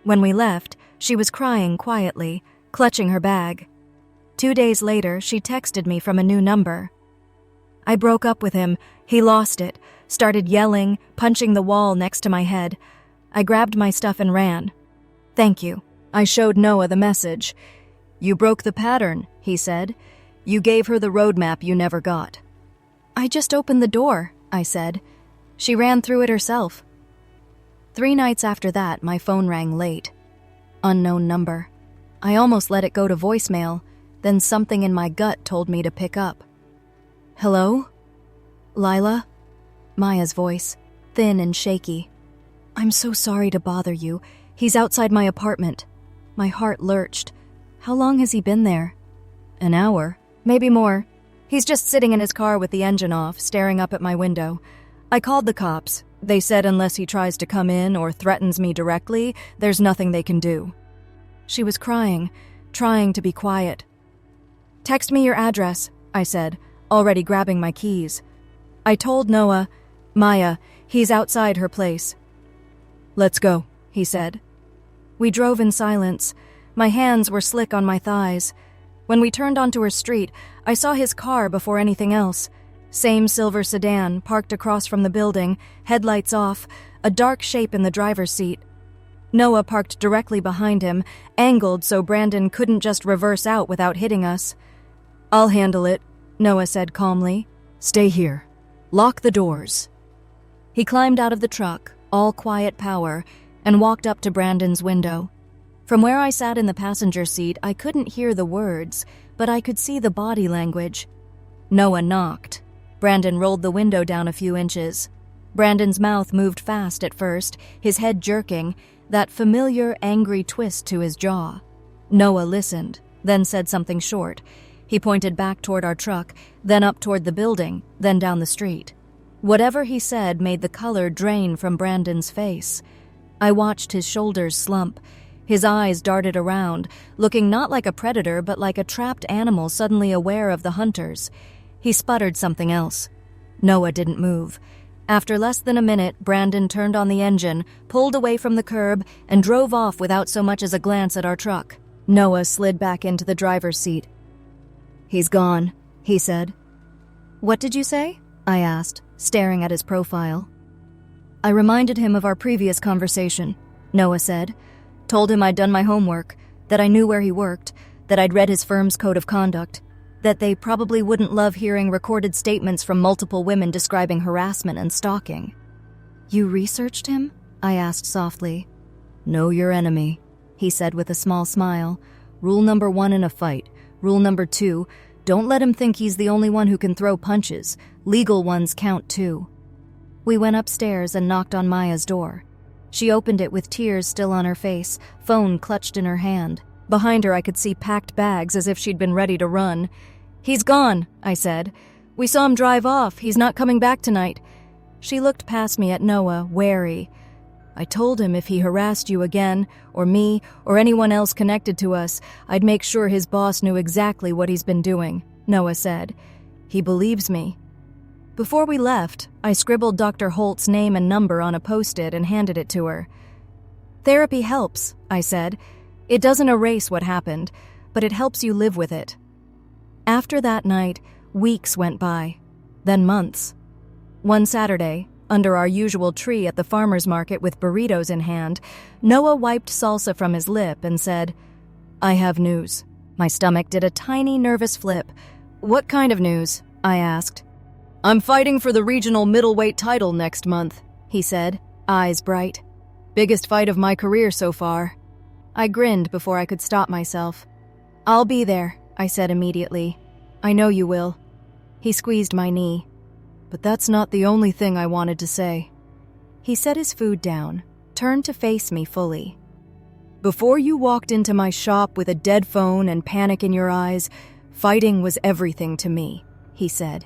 When we left, she was crying quietly, clutching her bag. 2 days later, she texted me from a new number. "I broke up with him. He lost it, started yelling, punching the wall next to my head. I grabbed my stuff and ran." "Thank you." I showed Noah the message. "You broke the pattern," he said. "You gave her the roadmap you never got." "I just opened the door," I said. "She ran through it herself." 3 nights after that, my phone rang late. Unknown number. I almost let it go to voicemail, then something in my gut told me to pick up. "Hello? Lila?" Maya's voice, thin and shaky. "I'm so sorry to bother you. He's outside my apartment." My heart lurched. "How long has he been there?" "An hour, maybe more. He's just sitting in his car with the engine off, staring up at my window. I called the cops. They said unless he tries to come in or threatens me directly, there's nothing they can do." She was crying, trying to be quiet. "Text me your address," I said, already grabbing my keys. I told Noah, "Maya, he's outside her place." "Let's go," he said. We drove in silence. My hands were slick on my thighs. When we turned onto her street, I saw his car before anything else. Same silver sedan, parked across from the building, headlights off, a dark shape in the driver's seat. Noah parked directly behind him, angled so Brandon couldn't just reverse out without hitting us. "I'll handle it," Noah said calmly. "Stay here. Lock the doors." He climbed out of the truck, all quiet power, and walked up to Brandon's window. From where I sat in the passenger seat, I couldn't hear the words, but I could see the body language. Noah knocked. Brandon rolled the window down a few inches. Brandon's mouth moved fast at first, his head jerking, that familiar, angry twist to his jaw. Noah listened, then said something short. He pointed back toward our truck, then up toward the building, then down the street. Whatever he said made the color drain from Brandon's face. I watched his shoulders slump. His eyes darted around, looking not like a predator but like a trapped animal suddenly aware of the hunters. He sputtered something else. Noah didn't move. After less than a minute, Brandon turned on the engine, pulled away from the curb, and drove off without so much as a glance at our truck. Noah slid back into the driver's seat. "He's gone," he said. "What did you say?" I asked, staring at his profile. "I reminded him of our previous conversation," Noah said. "Told him I'd done my homework, that I knew where he worked, that I'd read his firm's code of conduct, that they probably wouldn't love hearing recorded statements from multiple women describing harassment and stalking." "You researched him?" I asked softly. "Know your enemy," he said with a small smile. "Rule number 1 in a fight. Rule number 2, don't let him think he's the only one who can throw punches. Legal ones count too." We went upstairs and knocked on Maya's door. She opened it with tears still on her face, phone clutched in her hand. Behind her I could see packed bags as if she'd been ready to run. "He's gone," I said. "We saw him drive off. He's not coming back tonight." She looked past me at Noah, wary. "I told him if he harassed you again, or me, or anyone else connected to us, I'd make sure his boss knew exactly what he's been doing," Noah said. "He believes me." Before we left, I scribbled Dr. Holt's name and number on a post-it and handed it to her. "Therapy helps," I said. "It doesn't erase what happened, but it helps you live with it." After that night, weeks went by, then months. One Saturday, under our usual tree at the farmer's market with burritos in hand, Noah wiped salsa from his lip and said, "I have news." My stomach did a tiny nervous flip. "What kind of news?" I asked. "I'm fighting for the regional middleweight title next month," he said, eyes bright. "Biggest fight of my career so far." I grinned before I could stop myself. "I'll be there," I said immediately. "I know you will." He squeezed my knee. "But that's not the only thing I wanted to say." He set his food down, turned to face me fully. "Before you walked into my shop with a dead phone and panic in your eyes, fighting was everything to me," he said.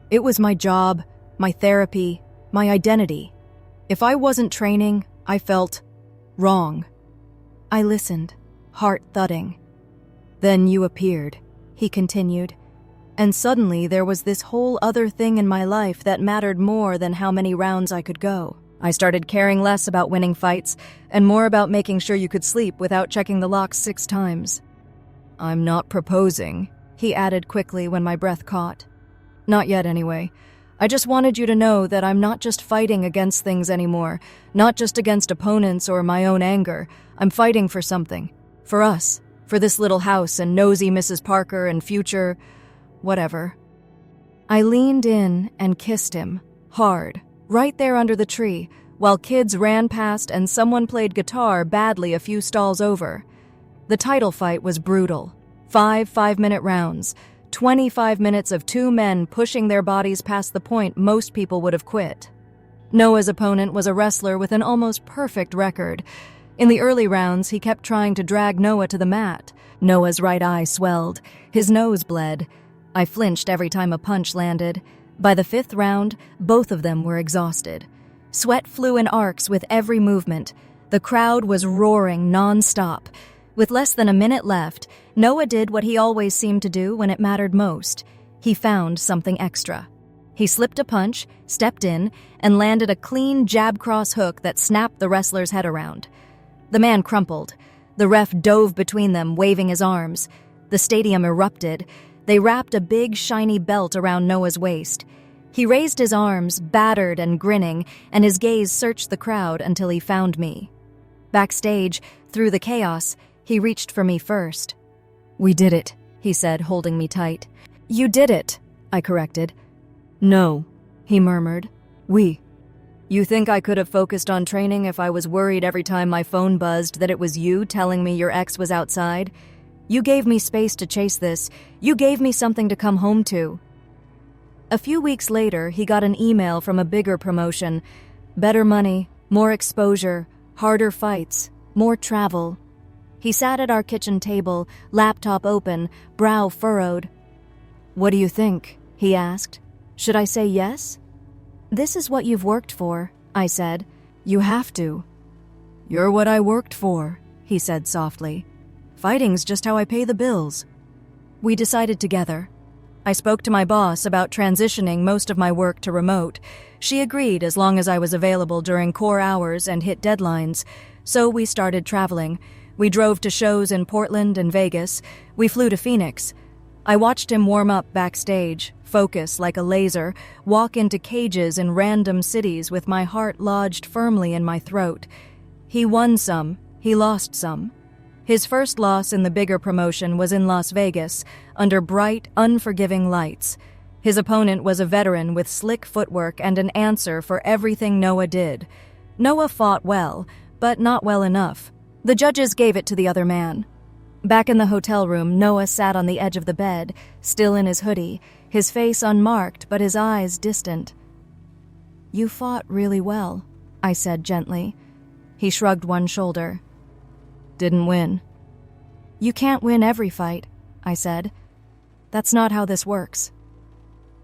"It was my job, my therapy, my identity. If I wasn't training, I felt wrong." I listened, heart thudding. "Then you appeared," he continued. "And suddenly there was this whole other thing in my life that mattered more than how many rounds I could go. I started caring less about winning fights and more about making sure you could sleep without checking the locks 6 times. I'm not proposing," he added quickly when my breath caught. "Not yet, anyway. I just wanted you to know that I'm not just fighting against things anymore, not just against opponents or my own anger. I'm fighting for something. For us. For this little house and nosy Mrs. Parker and future... whatever." I leaned in and kissed him, hard, right there under the tree, while kids ran past and someone played guitar badly a few stalls over. The title fight was brutal. 5 5-minute rounds. 25 minutes of 2 men pushing their bodies past the point most people would have quit. Noah's opponent was a wrestler with an almost perfect record. In the early rounds, he kept trying to drag Noah to the mat. Noah's right eye swelled. His nose bled. I flinched every time a punch landed. By the 5th round, both of them were exhausted. Sweat flew in arcs with every movement. The crowd was roaring non-stop. With less than a minute left, Noah did what he always seemed to do when it mattered most. He found something extra. He slipped a punch, stepped in, and landed a clean jab-cross hook that snapped the wrestler's head around. The man crumpled. The ref dove between them, waving his arms. The stadium erupted. They wrapped a big, shiny belt around Noah's waist. He raised his arms, battered and grinning, and his gaze searched the crowd until he found me. Backstage, through the chaos, he reached for me first. "We did it," he said, holding me tight. "You did it," I corrected. "No," he murmured. "We. You think I could have focused on training if I was worried every time my phone buzzed that it was you telling me your ex was outside? You gave me space to chase this. You gave me something to come home to." A few weeks later, he got an email from a bigger promotion. Better money, more exposure, harder fights, more travel. He sat at our kitchen table, laptop open, brow furrowed. "What do you think?" he asked. "Should I say yes?" "This is what you've worked for," I said. "You have to." "You're what I worked for," he said softly. "Fighting's just how I pay the bills." We decided together. I spoke to my boss about transitioning most of my work to remote. She agreed as long as I was available during core hours and hit deadlines. So we started traveling. We drove to shows in Portland and Vegas. We flew to Phoenix. I watched him warm up backstage, focus like a laser, walk into cages in random cities with my heart lodged firmly in my throat. He won some, he lost some. His first loss in the bigger promotion was in Las Vegas, under bright, unforgiving lights. His opponent was a veteran with slick footwork and an answer for everything Noah did. Noah fought well, but not well enough. The judges gave it to the other man. Back in the hotel room, Noah sat on the edge of the bed, still in his hoodie, his face unmarked but his eyes distant. "You fought really well," I said gently. He shrugged one shoulder. "Didn't win." "You can't win every fight," I said. "That's not how this works."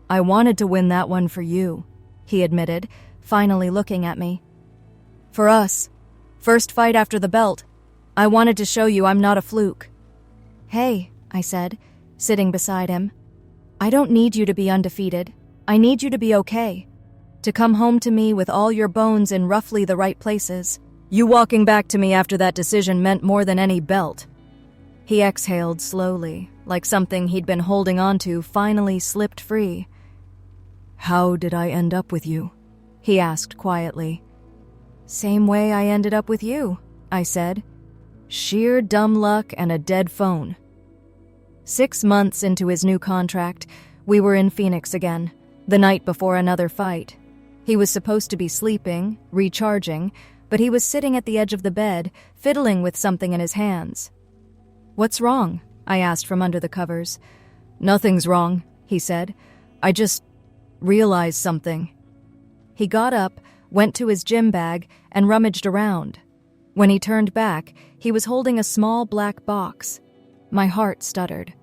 "I wanted to win that one for you," he admitted, finally looking at me. "For us. First fight after the belt. I wanted to show you I'm not a fluke." "Hey," I said, sitting beside him. "I don't need you to be undefeated. I need you to be okay. To come home to me with all your bones in roughly the right places. You walking back to me after that decision meant more than any belt." He exhaled slowly, like something he'd been holding on to finally slipped free. "How did I end up with you?" he asked quietly. "Same way I ended up with you," I said. "Sheer dumb luck and a dead phone." 6 months into his new contract, we were in Phoenix again, the night before another fight. He was supposed to be sleeping, recharging, but he was sitting at the edge of the bed, fiddling with something in his hands. "What's wrong?" I asked from under the covers. "Nothing's wrong," he said. "I just realized something." He got up, went to his gym bag, and rummaged around. When he turned back, he was holding a small black box. My heart stuttered.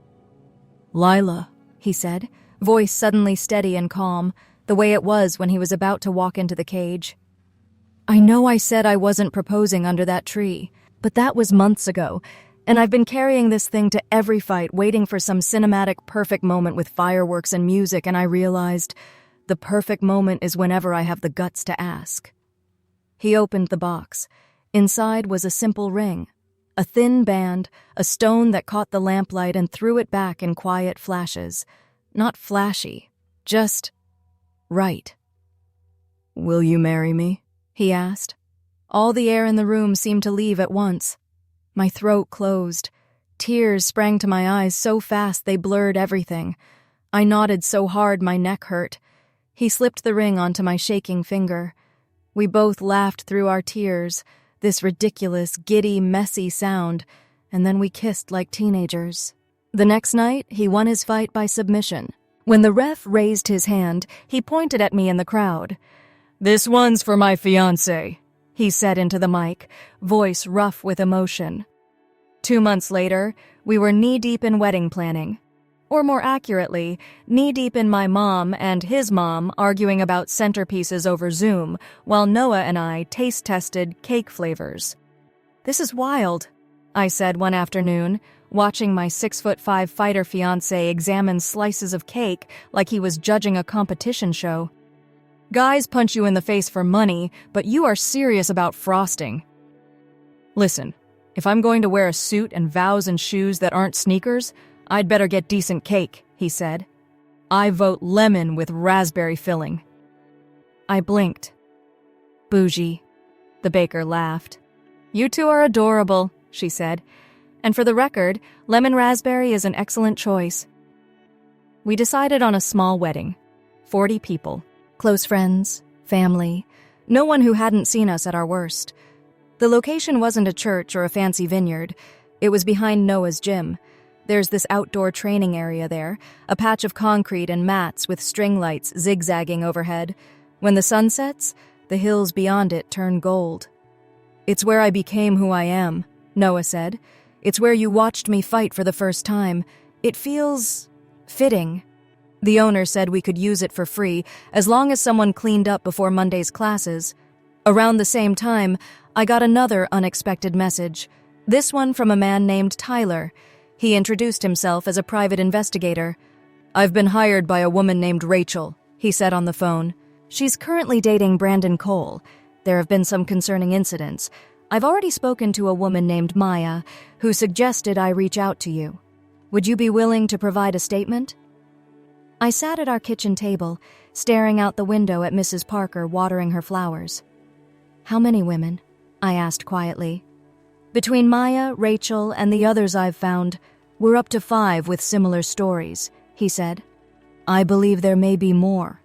"Lila," he said, voice suddenly steady and calm, the way it was when he was about to walk into the cage. "I know I said I wasn't proposing under that tree, but that was months ago, and I've been carrying this thing to every fight, waiting for some cinematic perfect moment with fireworks and music, and I realized the perfect moment is whenever I have the guts to ask." He opened the box. Inside was a simple ring, a thin band, a stone that caught the lamplight and threw it back in quiet flashes. Not flashy, just right. "Will you marry me?" he asked. All the air in the room seemed to leave at once. My throat closed. Tears sprang to my eyes so fast they blurred everything. I nodded so hard my neck hurt. He slipped the ring onto my shaking finger. We both laughed through our tears, this ridiculous, giddy, messy sound, and then we kissed like teenagers. The next night, he won his fight by submission. When the ref raised his hand, he pointed at me in the crowd. "This one's for my fiancé," he said into the mic, voice rough with emotion. 2 months later, we were knee-deep in wedding planning. Or more accurately, knee-deep in my mom and his mom arguing about centerpieces over Zoom, while Noah and I taste-tested cake flavors. "This is wild," I said one afternoon, watching my 6'5" fighter fiancé examine slices of cake like he was judging a competition show. "Guys punch you in the face for money, but you are serious about frosting." "Listen, if I'm going to wear a suit and vows and shoes that aren't sneakers, I'd better get decent cake," he said. "I vote lemon with raspberry filling." I blinked. "Bougie." The baker laughed. "You two are adorable," she said. "And for the record, lemon raspberry is an excellent choice." We decided on a small wedding. 40 people. Close friends, family, no one who hadn't seen us at our worst. The location wasn't a church or a fancy vineyard. It was behind Noah's gym. There's this outdoor training area there, a patch of concrete and mats with string lights zigzagging overhead. When the sun sets, the hills beyond it turn gold. "It's where I became who I am," Noah said. "It's where you watched me fight for the first time. It feels fitting." The owner said we could use it for free as long as someone cleaned up before Monday's classes. Around the same time, I got another unexpected message, this one from a man named Tyler. He introduced himself as a private investigator. "I've been hired by a woman named Rachel," he said on the phone. "She's currently dating Brandon Cole. There have been some concerning incidents. I've already spoken to a woman named Maya, who suggested I reach out to you. Would you be willing to provide a statement?" I sat at our kitchen table, staring out the window at Mrs. Parker watering her flowers. "How many women?" I asked quietly. "Between Maya, Rachel, and the others I've found, we're up to 5 with similar stories," he said. "I believe there may be more."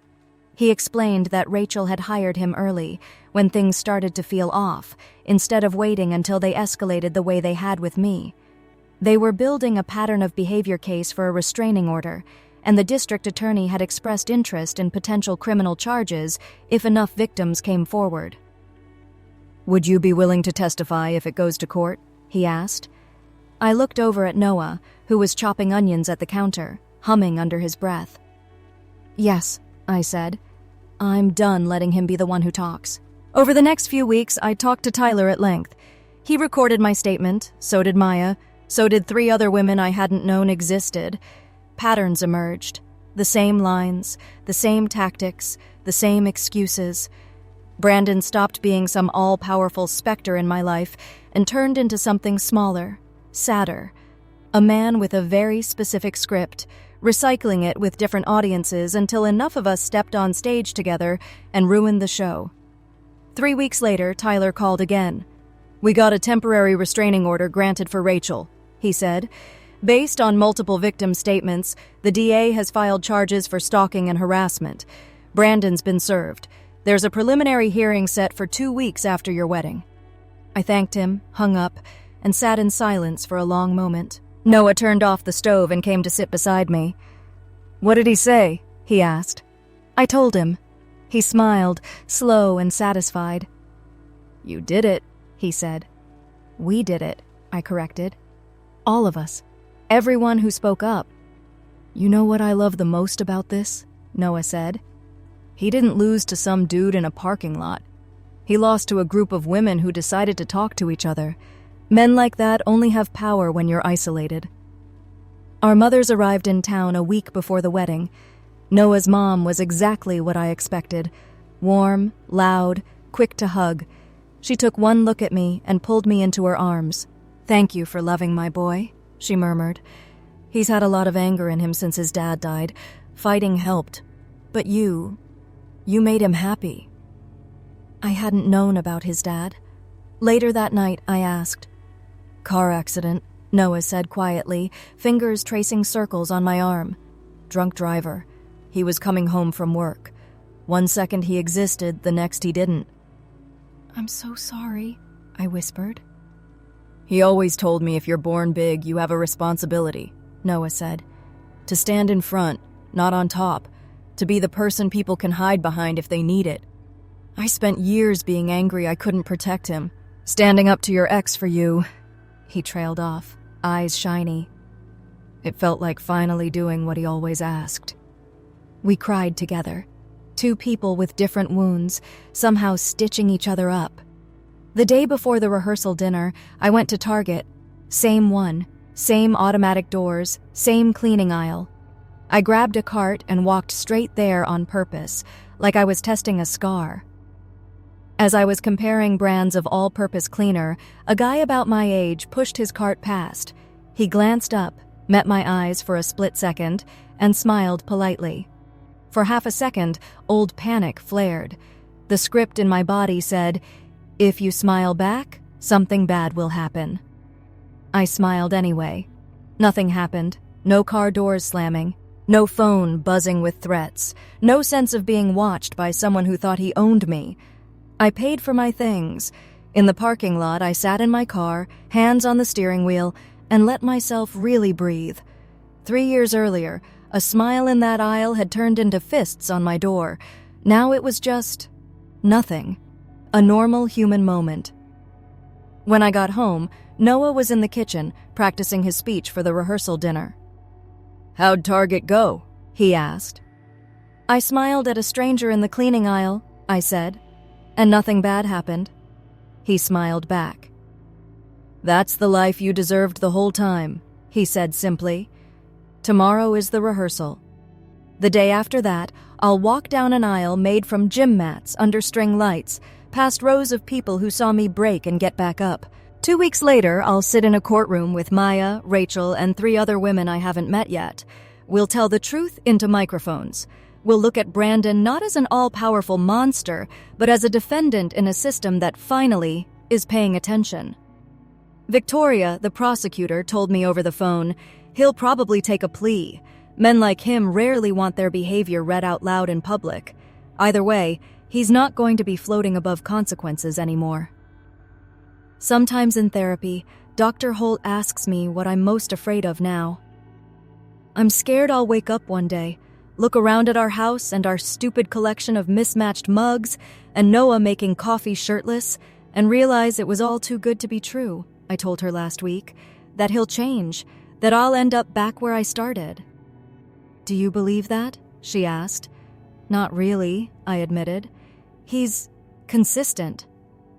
He explained that Rachel had hired him early, when things started to feel off, instead of waiting until they escalated the way they had with me. They were building a pattern of behavior case for a restraining order, and the district attorney had expressed interest in potential criminal charges if enough victims came forward. "Would you be willing to testify if it goes to court?" he asked. I looked over at Noah, who was chopping onions at the counter, humming under his breath. "Yes," I said. I'm done letting him be the one who talks. Over the next few weeks, I talked to Tyler at length. He recorded my statement, so did Maya, so did 3 other women I hadn't known existed. Patterns emerged. The same lines, the same tactics, the same excuses. Brandon stopped being some all-powerful specter in my life and turned into something smaller, sadder. A man with a very specific script, recycling it with different audiences until enough of us stepped on stage together and ruined the show. 3 weeks later, Tyler called again. "We got a temporary restraining order granted for Rachel," he said. "Based on multiple victim statements, the DA has filed charges for stalking and harassment. Brandon's been served. There's a preliminary hearing set for 2 weeks after your wedding." I thanked him, hung up, and sat in silence for a long moment. Noah turned off the stove and came to sit beside me. "What did he say?" he asked. I told him. He smiled, slow and satisfied. "You did it," he said. "We did it," I corrected. "All of us. Everyone who spoke up." "You know what I love the most about this?" Noah said. "He didn't lose to some dude in a parking lot. He lost to a group of women who decided to talk to each other. Men like that only have power when you're isolated." Our mothers arrived in town a week before the wedding. Noah's mom was exactly what I expected. Warm, loud, quick to hug. She took one look at me and pulled me into her arms. "Thank you for loving my boy," she murmured. "He's had a lot of anger in him since his dad died. Fighting helped. But you made him happy." I hadn't known about his dad. Later that night, I asked. "Car accident," Noah said quietly, fingers tracing circles on my arm. "Drunk driver. He was coming home from work. 1 second he existed, the next he didn't." "I'm so sorry," I whispered. "He always told me if you're born big, you have a responsibility," Noah said. "To stand in front, not on top. To be the person people can hide behind if they need it. I spent years being angry I couldn't protect him. Standing up to your ex for you." He trailed off, eyes shiny. It felt like finally doing what he always asked. We cried together. 2 people with different wounds, somehow stitching each other up. The day before the rehearsal dinner, I went to Target. Same one, same automatic doors, same cleaning aisle. I grabbed a cart and walked straight there on purpose, like I was testing a scar. As I was comparing brands of all-purpose cleaner, a guy about my age pushed his cart past. He glanced up, met my eyes for a split second, and smiled politely. For half a second, old panic flared. The script in my body said, "If you smile back, something bad will happen." I smiled anyway. Nothing happened. No car doors slamming. No phone buzzing with threats. No sense of being watched by someone who thought he owned me. I paid for my things. In the parking lot, I sat in my car, hands on the steering wheel, and let myself really breathe. 3 years earlier, a smile in that aisle had turned into fists on my door. Now it was just nothing. A normal human moment. When I got home, Noah was in the kitchen, practicing his speech for the rehearsal dinner. "How'd Target go?" he asked. "I smiled at a stranger in the cleaning aisle," I said, "and nothing bad happened." He smiled back. "That's the life you deserved the whole time," he said simply. "Tomorrow is the rehearsal. The day after that, I'll walk down an aisle made from gym mats under string lights, past rows of people who saw me break and get back up. 2 weeks later, I'll sit in a courtroom with Maya, Rachel, and 3 other women I haven't met yet. We'll tell the truth into microphones. We'll look at Brandon not as an all-powerful monster, but as a defendant in a system that finally is paying attention." Victoria, the prosecutor, told me over the phone, "He'll probably take a plea. Men like him rarely want their behavior read out loud in public. Either way, he's not going to be floating above consequences anymore." Sometimes in therapy, Dr. Holt asks me what I'm most afraid of now. I'm scared I'll wake up one day, look around at our house and our stupid collection of mismatched mugs, and Noah making coffee shirtless, and realize it was all too good to be true, I told her last week, that he'll change, that I'll end up back where I started. "Do you believe that?" she asked. "Not really," I admitted. "He's consistent,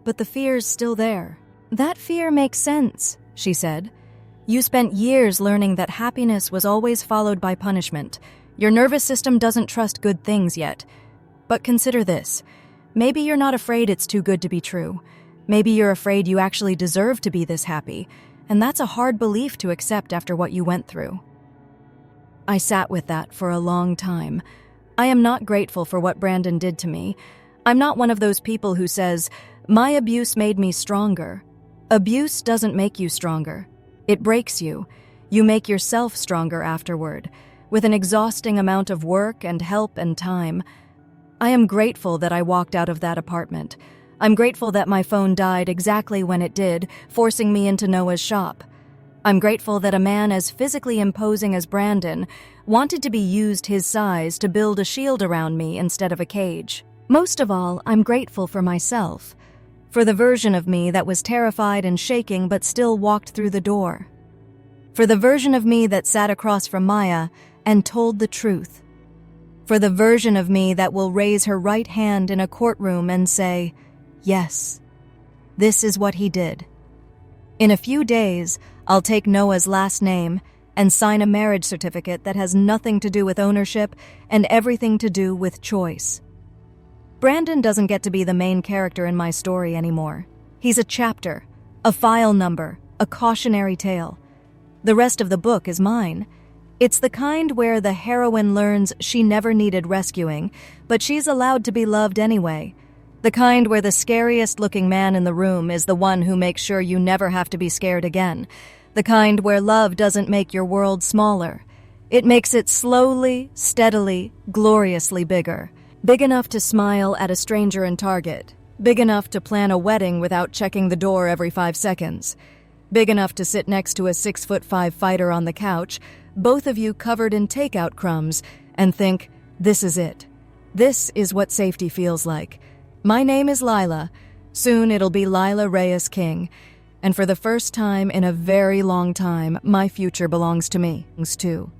but the fear's still there." "That fear makes sense," she said. "You spent years learning that happiness was always followed by punishment. Your nervous system doesn't trust good things yet. But consider this. Maybe you're not afraid it's too good to be true. Maybe you're afraid you actually deserve to be this happy, and that's a hard belief to accept after what you went through. I sat with that for a long time. I am not grateful for what Brandon did to me. I'm not one of those people who says, "My abuse made me stronger." Abuse doesn't make you stronger. It breaks you. You make yourself stronger afterward, with an exhausting amount of work and help and time. I am grateful that I walked out of that apartment. I'm grateful that my phone died exactly when it did, forcing me into Noah's shop. I'm grateful that a man as physically imposing as Brandon wanted to be used his size to build a shield around me instead of a cage. Most of all, I'm grateful for myself, for the version of me that was terrified and shaking but still walked through the door, for the version of me that sat across from Maya and told the truth, for the version of me that will raise her right hand in a courtroom and say, "Yes, this is what he did." In a few days, I'll take Noah's last name and sign a marriage certificate that has nothing to do with ownership and everything to do with choice. Brandon doesn't get to be the main character in my story anymore. He's a chapter, a file number, a cautionary tale. The rest of the book is mine. It's the kind where the heroine learns she never needed rescuing, but she's allowed to be loved anyway. The kind where the scariest-looking man in the room is the one who makes sure you never have to be scared again. The kind where love doesn't make your world smaller. It makes it slowly, steadily, gloriously bigger. Big enough to smile at a stranger in Target. Big enough to plan a wedding without checking the door every 5 seconds. Big enough to sit next to a 6'5" fighter on the couch, both of you covered in takeout crumbs, and think, this is it. This is what safety feels like. My name is Lila. Soon it'll be Lila Reyes King. And for the first time in a very long time, my future belongs to me, too.